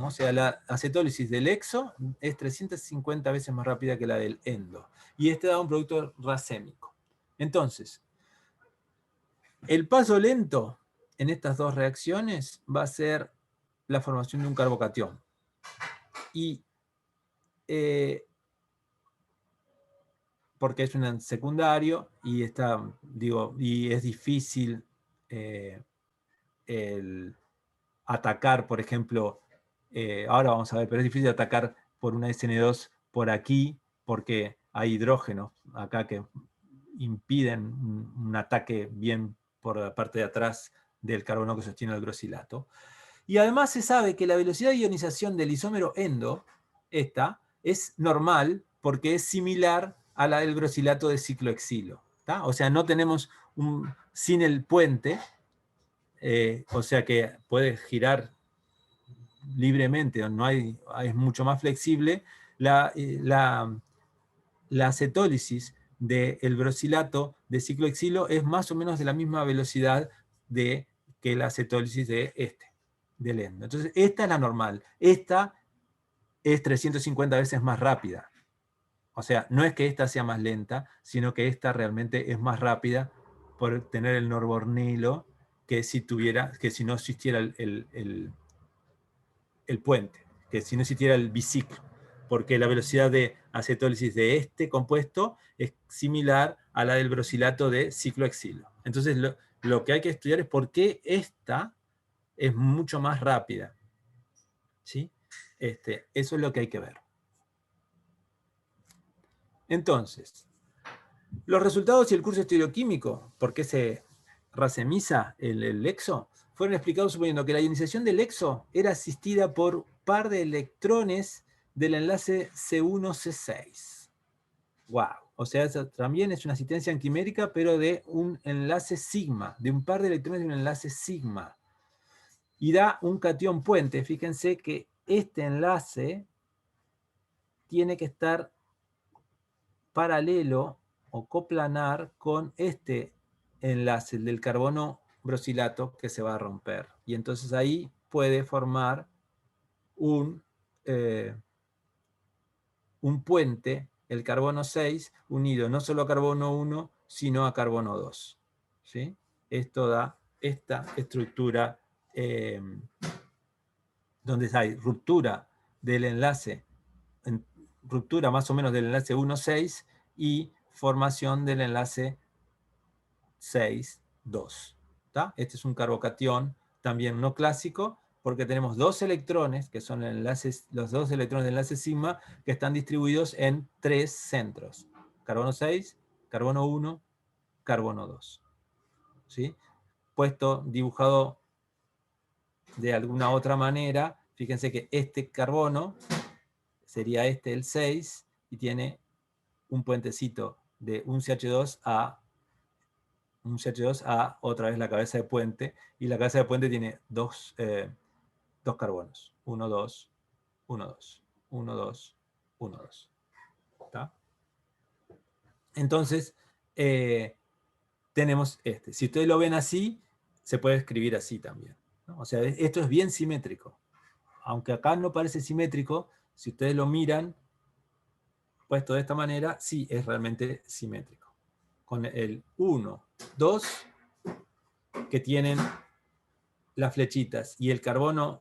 ¿no? O sea, la acetólisis del exo es 350 veces más rápida que la del endo. Y este da un producto racémico. Entonces, el paso lento en estas dos reacciones va a ser la formación de un carbocatión. Y porque es un secundario y y es difícil el atacar, por ejemplo, ahora vamos a ver, pero es difícil atacar por una SN2 por aquí, porque hay hidrógenos acá que impiden un ataque bien por la parte de atrás del carbono que sostiene el grosilato. Y además se sabe que la velocidad de ionización del isómero endo, esta, es normal porque es similar a la del grosilato de ciclohexilo. O sea, no tenemos sin el puente, o sea que puede girar libremente, no es mucho más flexible, la acetólisis del grosilato de ciclohexilo es más o menos de la misma velocidad que la acetólisis del endo. Entonces, esta es la normal. Esta es 350 veces más rápida. O sea, no es que esta sea más lenta, sino que esta realmente es más rápida por tener el norbornilo que si no existiera el puente, que si no existiera el biciclo, porque la velocidad de acetólisis de este compuesto es similar a la del brosilato de ciclohexilo. Entonces, lo que hay que estudiar es por qué esta es mucho más rápida. ¿Sí? Eso es lo que hay que ver. Entonces, los resultados y el curso estereoquímico, por qué se racemiza el exo, fueron explicados suponiendo que la ionización del exo era asistida por par de electrones del enlace C1-C6. ¡Wow! O sea, eso también es una asistencia anquimérica, pero de un enlace sigma, de un par de electrones de un enlace sigma. Y da un catión puente. Fíjense que este enlace tiene que estar paralelo o coplanar con este enlace, el del carbono brosilato, que se va a romper. Y entonces ahí puede formar un puente, el carbono 6, unido no solo a carbono 1, sino a carbono 2. ¿Sí? Esto da esta estructura donde hay ruptura del enlace, ruptura más o menos del enlace 1,6 y formación del enlace 6,2. Este es un carbocatión también no clásico, porque tenemos dos electrones, que son los dos electrones del enlace sigma, que están distribuidos en 3 centros. Carbono 6, carbono 1, carbono 2. ¿Sí? Dibujado de alguna otra manera, fíjense que este carbono sería el 6, y tiene un puentecito de un CH2 a otra vez la cabeza de puente, y la cabeza de puente tiene dos carbonos. 1, 2, 1, 2, 1, 2, 1, 2. ¿Está? Entonces, tenemos este. Si ustedes lo ven así, se puede escribir así también, ¿no? O sea, esto es bien simétrico. Aunque acá no parece simétrico, si ustedes lo miran, puesto de esta manera, sí es realmente simétrico. Con el 1, 2, que tienen las flechitas, y el carbono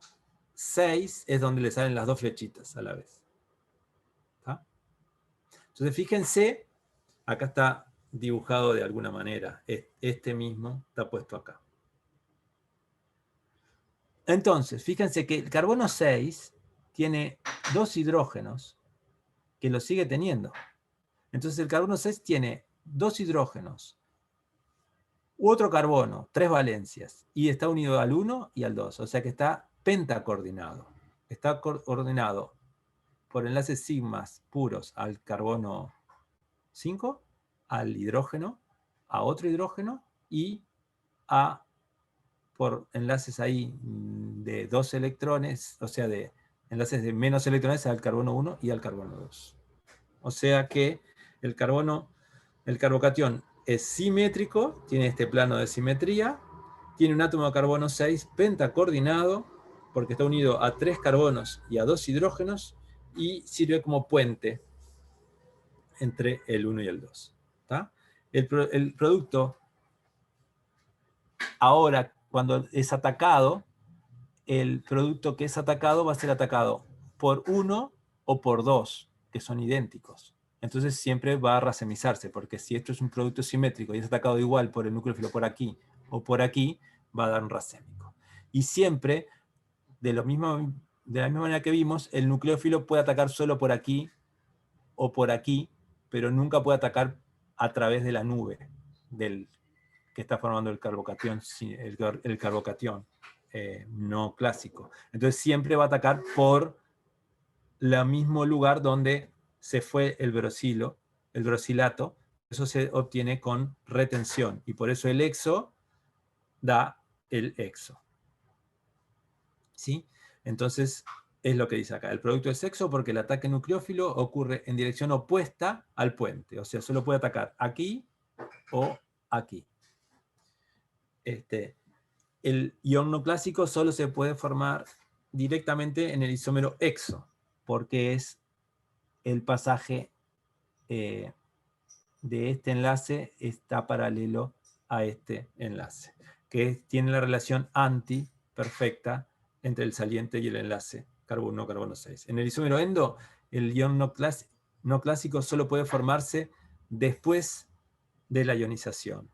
6 es donde le salen las dos flechitas a la vez. ¿Está? Entonces fíjense, acá está dibujado de alguna manera, este mismo está puesto acá. Entonces, fíjense que el carbono 6 tiene dos hidrógenos, que lo sigue teniendo. Entonces el carbono 6 tiene dos hidrógenos, u otro carbono, 3 valencias, y está unido al 1 y al 2, o sea que está pentacoordinado. Está coordinado por enlaces sigmas puros al carbono 5, al hidrógeno, a otro hidrógeno, y por enlaces ahí de 2 electrones, o sea, de enlaces de menos electrones al carbono 1 y al carbono 2. O sea que el carbocatión es simétrico, tiene este plano de simetría, tiene un átomo de carbono 6 pentacoordinado, porque está unido a 3 carbonos y a 2 hidrógenos, y sirve como puente entre el 1 y el 2. ¿Tá? El producto, ahora, cuando es atacado, el producto que es atacado va a ser atacado por 1 o por 2, que son idénticos. Entonces siempre va a racemizarse, porque si esto es un producto simétrico y es atacado igual por el nucleófilo por aquí o por aquí, va a dar un racémico. Y siempre, de la misma manera que vimos, el nucleófilo puede atacar solo por aquí o por aquí, pero nunca puede atacar a través de la nube que está formando el carbocatión, el carbocatión no clásico. Entonces siempre va a atacar por el mismo lugar donde se fue el brosilato. Eso se obtiene con retención, y por eso el exo da el exo. ¿Sí? Entonces, es lo que dice acá. El producto es exo porque el ataque nucleófilo ocurre en dirección opuesta al puente. O sea, solo puede atacar aquí o aquí. El ion no clásico solo se puede formar directamente en el isómero exo, porque es el pasaje de este enlace está paralelo a este enlace, que tiene la relación anti perfecta entre el saliente y el enlace carbono 1, carbono 6. En el isómero endo, el ion no clásico solo puede formarse después de la ionización.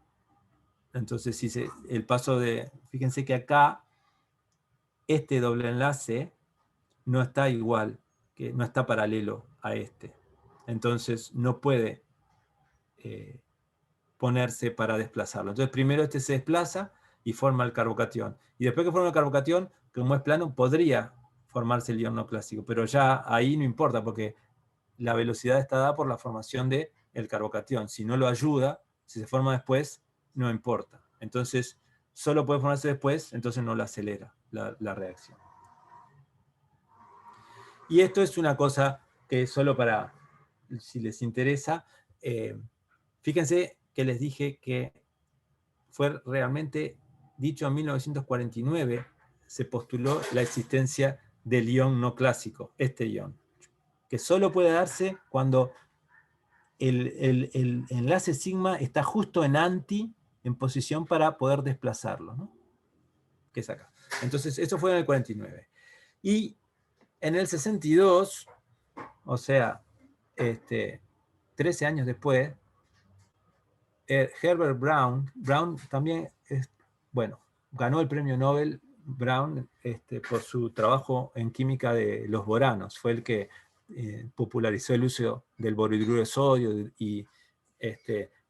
Entonces, si el paso de... Fíjense que acá este doble enlace no está igual, que no está paralelo a este. Entonces, no puede ponerse para desplazarlo. Entonces, primero este se desplaza y forma el carbocatión. Y después que forma el carbocatión, como es plano, podría formarse el ion no clásico, pero ya ahí no importa, porque la velocidad está dada por la formación del carbocatión. Si no lo ayuda, si se forma después, no importa. Entonces, solo puede formarse después, entonces no lo acelera la reacción. Y esto es una cosa que solo para, si les interesa, fíjense que les dije que fue realmente dicho en 1949, se postuló la existencia del ion no clásico, este ion, que solo puede darse cuando el enlace sigma está justo en anti, en posición para poder desplazarlo, ¿no? Que es acá. Entonces, eso fue en el 49. Y en el 62, o sea, 13 años después, Herbert Brown también, bueno, ganó el premio Nobel Brown por su trabajo en química de los boranos. Fue el que popularizó el uso del borhidruro de sodio y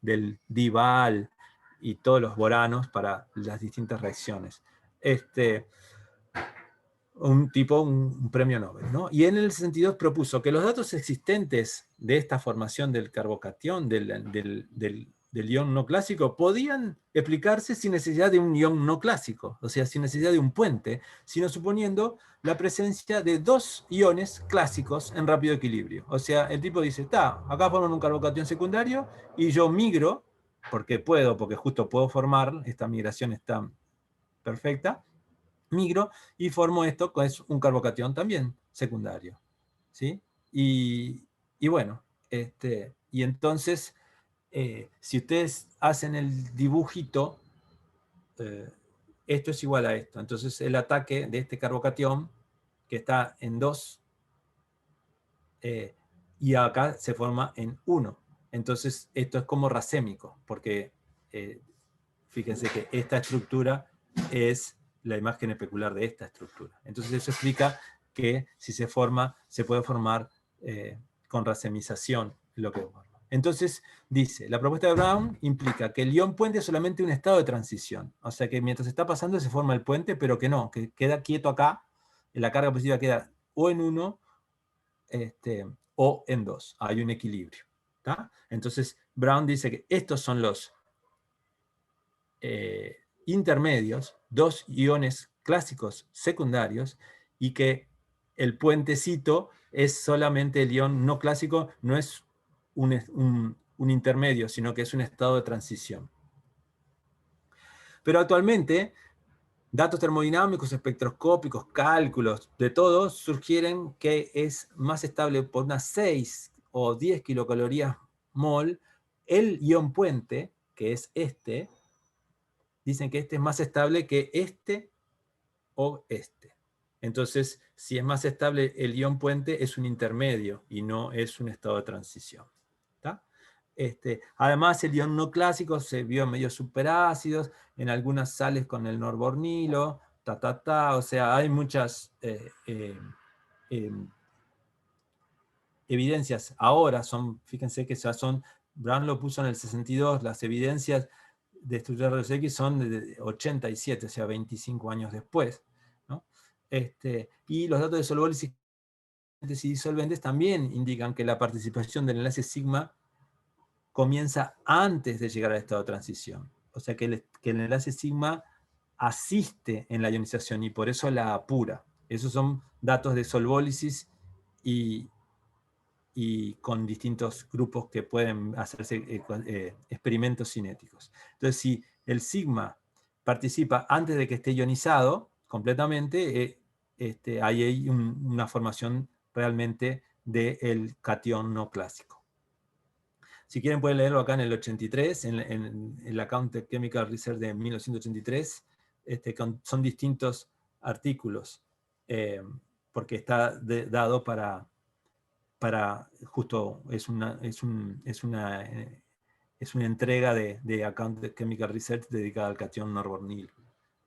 del Dival y todos los boranos para las distintas reacciones. Un premio Nobel, ¿no? Y en el 62 propuso que los datos existentes de esta formación del carbocatión, del ion no clásico, podían explicarse sin necesidad de un ion no clásico, o sea, sin necesidad de un puente, sino suponiendo la presencia de 2 iones clásicos en rápido equilibrio. O sea, el tipo dice, está, acá forman un carbocatión secundario, y yo migro, porque justo puedo formar, esta migración está perfecta, migro y formo esto, que es un carbocatión también secundario. ¿Sí? Y bueno, y entonces, si ustedes hacen el dibujito, esto es igual a esto. Entonces el ataque de este carbocatión, que está en 2, y acá se forma en 1. Entonces esto es como racémico, porque fíjense que esta estructura es la imagen especular de esta estructura. Entonces eso explica que si se forma, se puede formar con racemización. Entonces dice, la propuesta de Brown implica que el ion puente es solamente un estado de transición. O sea que mientras está pasando se forma el puente, pero que no, que queda quieto acá, la carga positiva queda o en 1 o en 2. Hay un equilibrio. ¿Tá? Entonces Brown dice que estos son los intermedios, 2 iones clásicos secundarios, y que el puentecito es solamente el ion no clásico, no es un intermedio, sino que es un estado de transición. Pero actualmente datos termodinámicos, espectroscópicos, cálculos, de todos, sugieren que es más estable por unas 6 o 10 kilocalorías mol el ion puente, que es este. Dicen que este es más estable que este o este. Entonces, si es más estable el ion puente, es un intermedio y no es un estado de transición. ¿Está? Además, el ion no clásico se vio en medios superácidos, en algunas sales con el norbornilo, o sea, hay muchas evidencias. Ahora fíjense que ya son, Brown lo puso en el 62, las evidencias de estructura de rayos X son de 87, o sea, 25 años después, ¿no? Y los datos de solvólisis y disolventes también indican que la participación del enlace sigma comienza antes de llegar al estado de transición. O sea que el enlace sigma asiste en la ionización y por eso la apura. Esos son datos de solvólisis y con distintos grupos que pueden hacerse experimentos cinéticos. Entonces, si el sigma participa antes de que esté ionizado completamente, hay ahí una formación realmente del cation no clásico. Si quieren pueden leerlo acá en el 83, en la Counter Chemical Research de 1983, son distintos artículos, porque está dado para justo, es una entrega de Account Chemical Research dedicada al cation norbornil.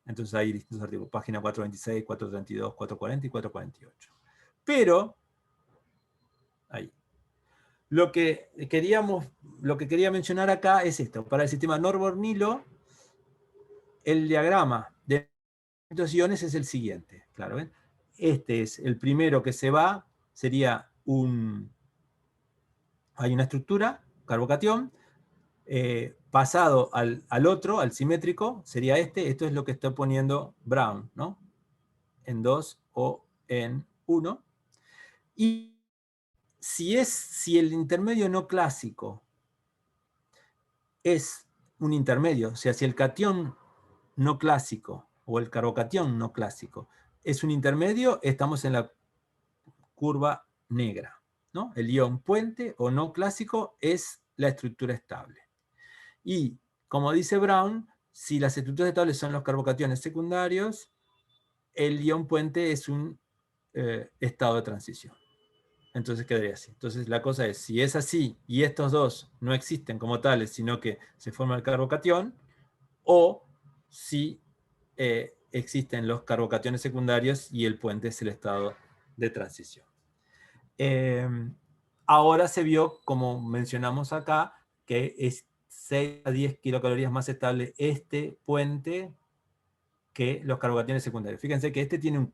Entonces hay distintos artículos, página 426, 432, 440 y 448. Pero, ahí. Lo que quería mencionar acá es esto. Para el sistema norbornilo, el diagrama de estos iones es el siguiente. Claro, ¿ven? Este es el primero que se va, sería hay una estructura, carbocatión, pasado al otro, al simétrico, sería esto es lo que está poniendo Brown, ¿no? En 2 o en 1. Y si el intermedio no clásico es un intermedio, o sea, si el cation no clásico o el carbocatión no clásico es un intermedio, estamos en la curva negra, ¿no? El ion puente o no clásico es la estructura estable. Y, como dice Brown, si las estructuras estables son los carbocationes secundarios, el ion puente es un estado de transición. Entonces quedaría así. Entonces la cosa es, si es así y estos dos no existen como tales, sino que se forma el carbocatión, o si existen los carbocationes secundarios y el puente es el estado de transición. Ahora se vio, como mencionamos acá, que es 6 a 10 kilocalorías más estable este puente que los carbocationes secundarios. Fíjense que este tiene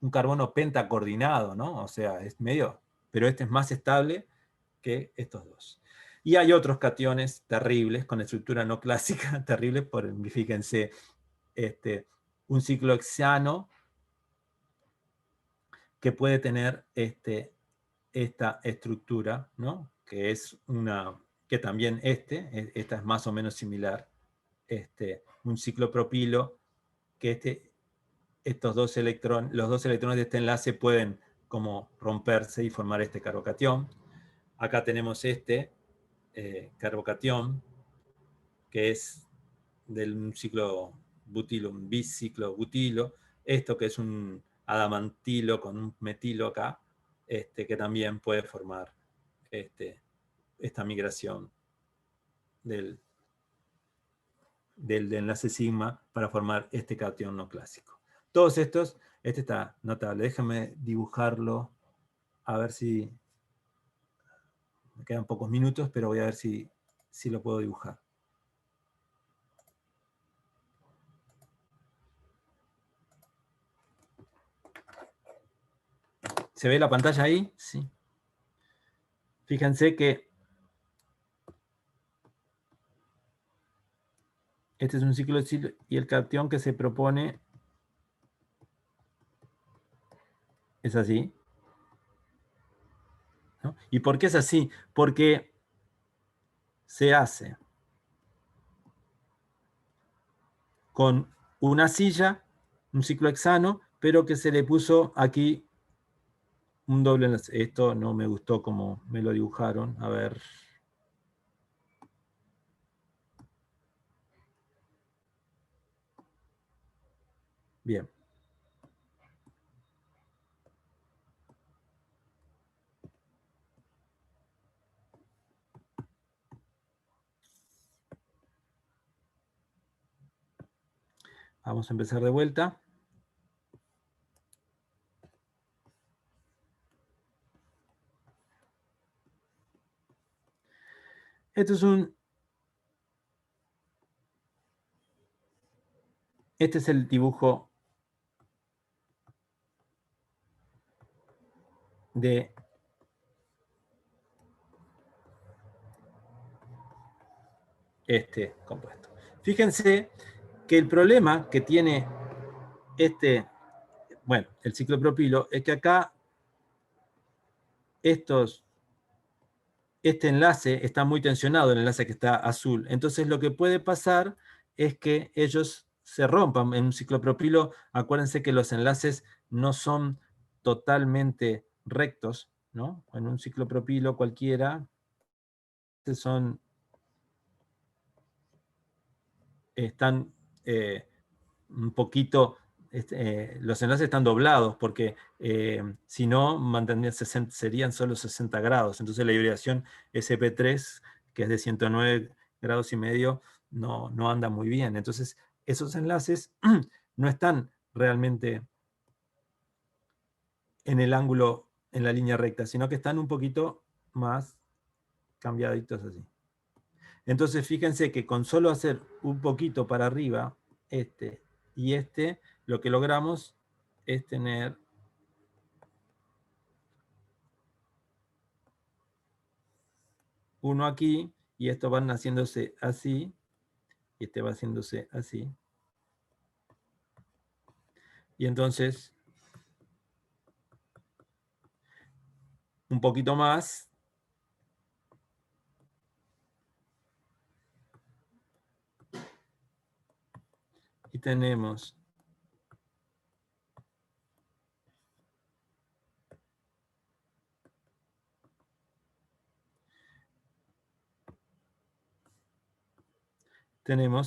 un carbono pentacoordinado, ¿no? O sea, es medio, pero este es más estable que estos dos. Y hay otros cationes terribles, con estructura no clásica, terribles, fíjense, un ciclohexano que puede tener esta estructura, ¿no? Que es que también esta es más o menos similar, un ciclopropilo, que los dos electrones de este enlace pueden como romperse y formar este carbocatión. Acá tenemos carbocatión, que es un ciclo butilo, un biciclo butilo, esto que es un adamantilo con un metilo acá, que también puede formar esta migración del enlace sigma para formar este cation no clásico. Todos estos, este está notable, déjame dibujarlo, a ver si, me quedan pocos minutos, pero voy a ver si lo puedo dibujar. ¿Se ve la pantalla ahí? Sí. Fíjense que este es un ciclo y el cation que se propone es así, ¿no? ¿Y por qué es así? Porque se hace con una silla, un ciclohexano, pero que se le puso aquí un doble enlace. Esto no me gustó como me lo dibujaron. A ver. Bien. Vamos a empezar de vuelta. Este es el dibujo de este compuesto. Fíjense que el problema que tiene el ciclopropilo es que acá este enlace está muy tensionado, el enlace que está azul. Entonces lo que puede pasar es que ellos se rompan. En un ciclopropilo, acuérdense que los enlaces no son totalmente rectos, ¿no? En un ciclopropilo cualquiera, están un poquito, los enlaces están doblados, porque si no, serían solo 60 grados. Entonces la hibridación SP3, que es de 109 grados y medio, no anda muy bien. Entonces esos enlaces no están realmente en el ángulo, en la línea recta, sino que están un poquito más cambiaditos así. Entonces fíjense que con solo hacer un poquito para arriba, lo que logramos es tener uno aquí, y estos van haciéndose así, y este va haciéndose así. Y entonces, un poquito más, y tenemos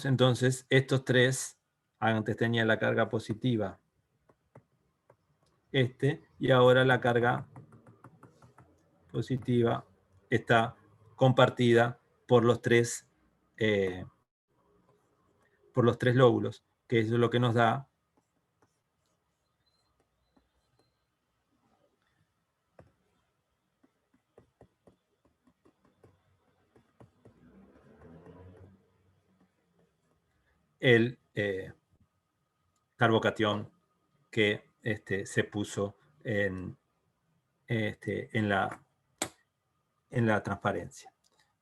entonces estos tres. Antes tenía la carga positiva y ahora la carga positiva está compartida por los tres lóbulos, que es lo que nos da el carbocatión que se puso en la transparencia.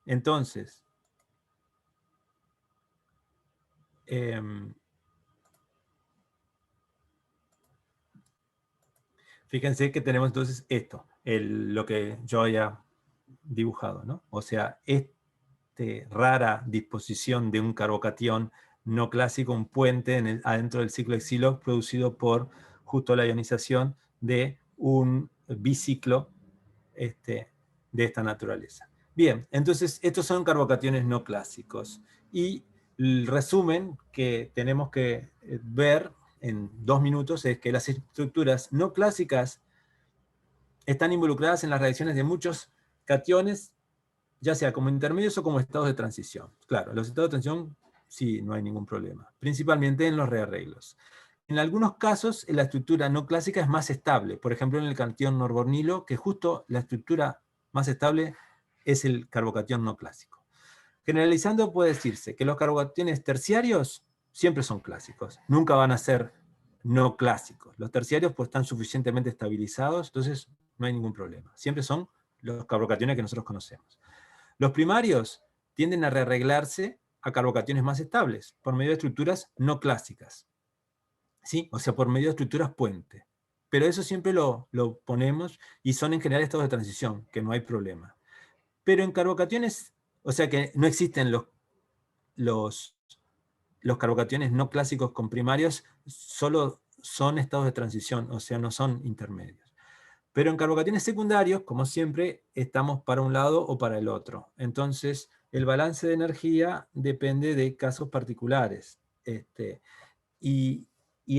Entonces, fíjense que tenemos entonces esto, lo que yo había dibujado, ¿no? O sea, rara disposición de un carbocatión no clásico, un puente adentro del ciclo exilo producido por justo la ionización de un biciclo de esta naturaleza. Bien, entonces estos son carbocationes no clásicos. Y el resumen que tenemos que ver en 2 minutos es que las estructuras no clásicas están involucradas en las reacciones de muchos cationes, ya sea como intermedios o como estados de transición. Claro, los estados de transición sí, no hay ningún problema, principalmente en los rearreglos. En algunos casos, la estructura no clásica es más estable. Por ejemplo, en el catión norbornilo, que justo la estructura más estable es el carbocatión no clásico. Generalizando, puede decirse que los carbocationes terciarios siempre son clásicos. Nunca van a ser no clásicos. Los terciarios pues están suficientemente estabilizados, entonces no hay ningún problema. Siempre son los carbocationes que nosotros conocemos. Los primarios tienden a rearreglarse a carbocationes más estables, por medio de estructuras no clásicas. ¿Sí? O sea, por medio de estructuras puente. Pero eso siempre lo ponemos, y son en general estados de transición, que no hay problema. Pero en carbocationes, o sea que no existen los los carbocationes no clásicos con primarios solo son estados de transición, o sea, no son intermedios. Pero en carbocationes secundarios, como siempre, estamos para un lado o para el otro. Entonces, el balance de energía depende de casos particulares. Y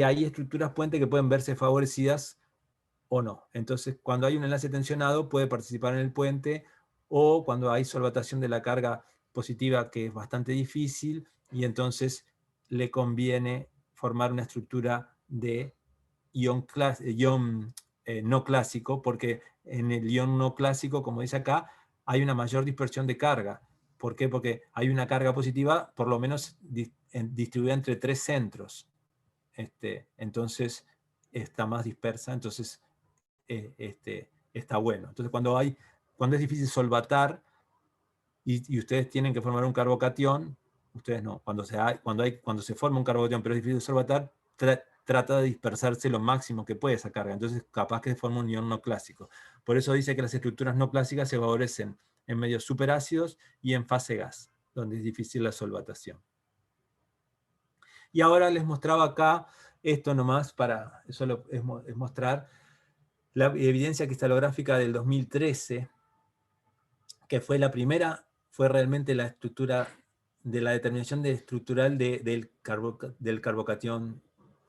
hay estructuras puente que pueden verse favorecidas o no. Entonces, cuando hay un enlace tensionado, puede participar en el puente, o cuando hay solvatación de la carga positiva, que es bastante difícil, y entonces le conviene formar una estructura de ion no clásico, porque en el ion no clásico, como dice acá, hay una mayor dispersión de carga. ¿Por qué? Porque hay una carga positiva, por lo menos distribuida entre 3 centros. Entonces está más dispersa, entonces está bueno. Entonces cuando es difícil solvatar y ustedes tienen que formar un carbocatión, ustedes no. Cuando se forma un carbocatión pero es difícil solvatar, trata de dispersarse lo máximo que puede esa carga. Entonces capaz que se forma un ion no clásico. Por eso dice que las estructuras no clásicas se favorecen en medios superácidos y en fase gas, donde es difícil la solvatación. Y ahora les mostraba acá esto nomás, es mostrar la evidencia cristalográfica del 2013, que fue realmente la estructura de la determinación estructural del carbocatión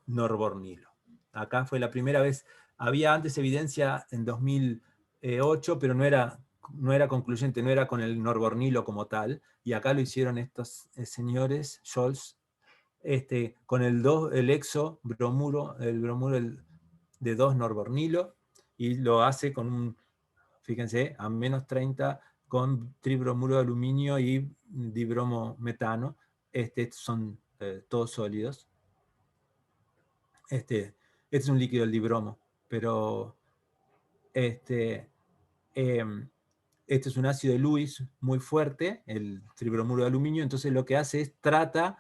norbornilo. Acá fue la primera vez. Había antes evidencia en 2008, pero no era concluyente, no era con el norbornilo como tal, y acá lo hicieron estos señores, Scholz, con el exo-bromuro, el bromuro de 2-norbornilo, y lo hace con fíjense, a menos 30 con tribromuro de aluminio y dibromo metano. Estos son todos sólidos. Este es un líquido, el dibromo, pero este es un ácido de Lewis muy fuerte, el tribromuro de aluminio. Entonces lo que hace es trata,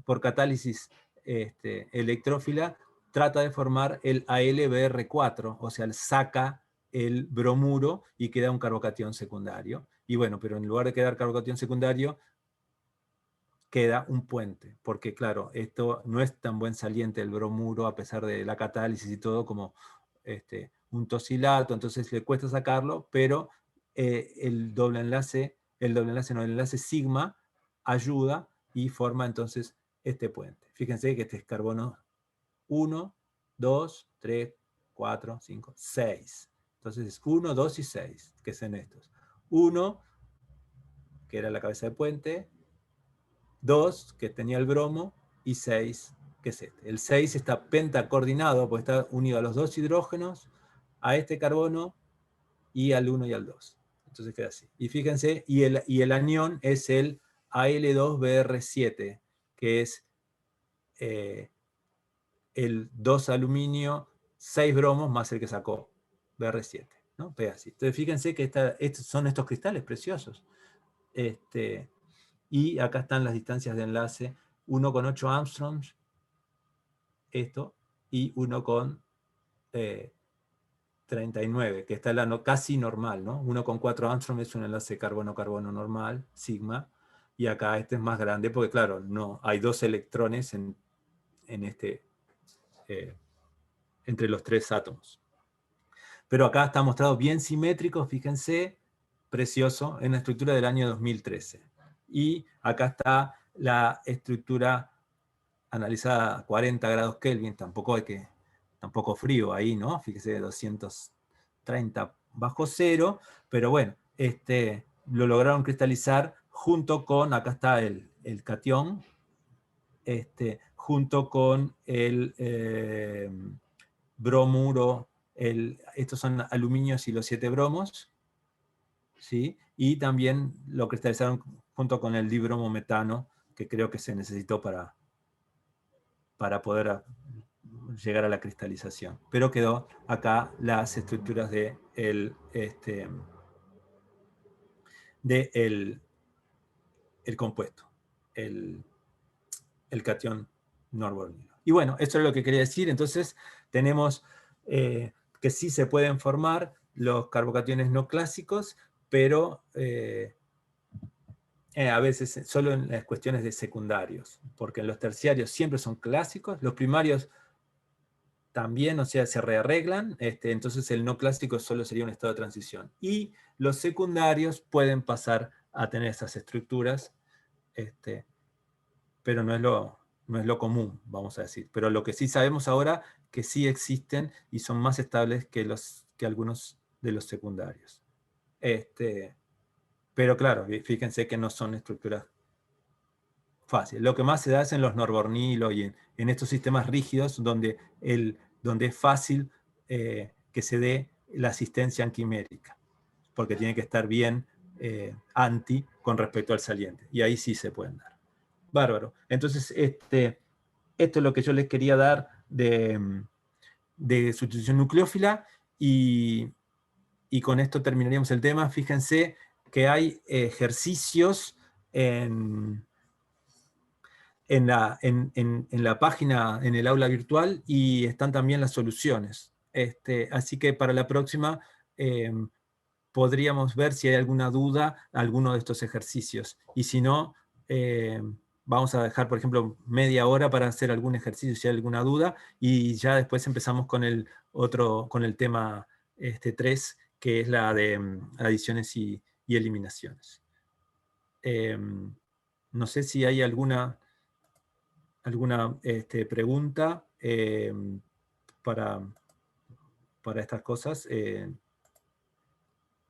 por catálisis electrófila, trata de formar el AlBr4, o sea, saca el bromuro y queda un carbocatión secundario. Y bueno, pero en lugar de quedar carbocatión secundario, queda un puente, porque claro, esto no es tan buen saliente el bromuro, a pesar de la catálisis y todo, como un tosilato, entonces le cuesta sacarlo, pero el enlace sigma ayuda y forma entonces este puente. Fíjense que este es carbono 1, 2, 3, 4, 5, 6. Entonces es 1, 2 y 6, que son estos. 1, que era la cabeza de puente, 2, que tenía el bromo, y 6, que es este. El 6 está pentacoordinado, porque está unido a los 2 hidrógenos, a este carbono, y al 1 y al 2. Entonces queda así. Y fíjense, y el anión es el Al2Br7, que es el 2 aluminio, 6 bromos, más el que sacó, Br7. ¿no? Pega así. Entonces fíjense que son estos cristales preciosos. Y acá están las distancias de enlace, 1,8 angstroms, esto, y 1,39, que está casi normal, ¿no? 1,4 angstroms es un enlace carbono-carbono normal, sigma, y acá este es más grande, porque claro, no, hay 2 electrones entre los 3 átomos. Pero acá está mostrado bien simétrico, fíjense, precioso, en la estructura del año 2013. Y acá está la estructura analizada a 40 grados Kelvin, tampoco frío ahí, ¿no? Fíjese, 230 bajo cero, pero bueno, lo lograron cristalizar junto con, acá está el catión, junto con el bromuro, estos son aluminios y los 7 bromos, ¿sí? Y también lo cristalizaron junto con el dibromo metano, que creo que se necesitó para poder llegar a la cristalización. Pero quedó acá las estructuras de el compuesto, el catión norbornilo. Y bueno, esto es lo que quería decir. Entonces tenemos que sí se pueden formar los carbocationes no clásicos, pero A veces solo en las cuestiones de secundarios, porque en los terciarios siempre son clásicos, los primarios también, o sea, se rearreglan, entonces el no clásico solo sería un estado de transición. Y los secundarios pueden pasar a tener esas estructuras, pero no es lo común, vamos a decir. Pero lo que sí sabemos ahora, que sí existen y son más estables que algunos de los secundarios. Pero claro, fíjense que no son estructuras fáciles. Lo que más se da es en los norbornilo y en estos sistemas rígidos donde es fácil que se dé la asistencia anquimérica, porque tiene que estar bien anti con respecto al saliente. Y ahí sí se pueden dar. Bárbaro. Entonces, esto es lo que yo les quería dar de sustitución nucleófila y con esto terminaríamos el tema. Fíjense que hay ejercicios en la página, en el aula virtual, y están también las soluciones. Así que para la próxima podríamos ver si hay alguna duda, alguno de estos ejercicios. Y si no, vamos a dejar, por ejemplo, media hora para hacer algún ejercicio si hay alguna duda, y ya después empezamos con el tema 3, que es la de adiciones y eliminaciones. No sé si hay alguna pregunta para estas cosas.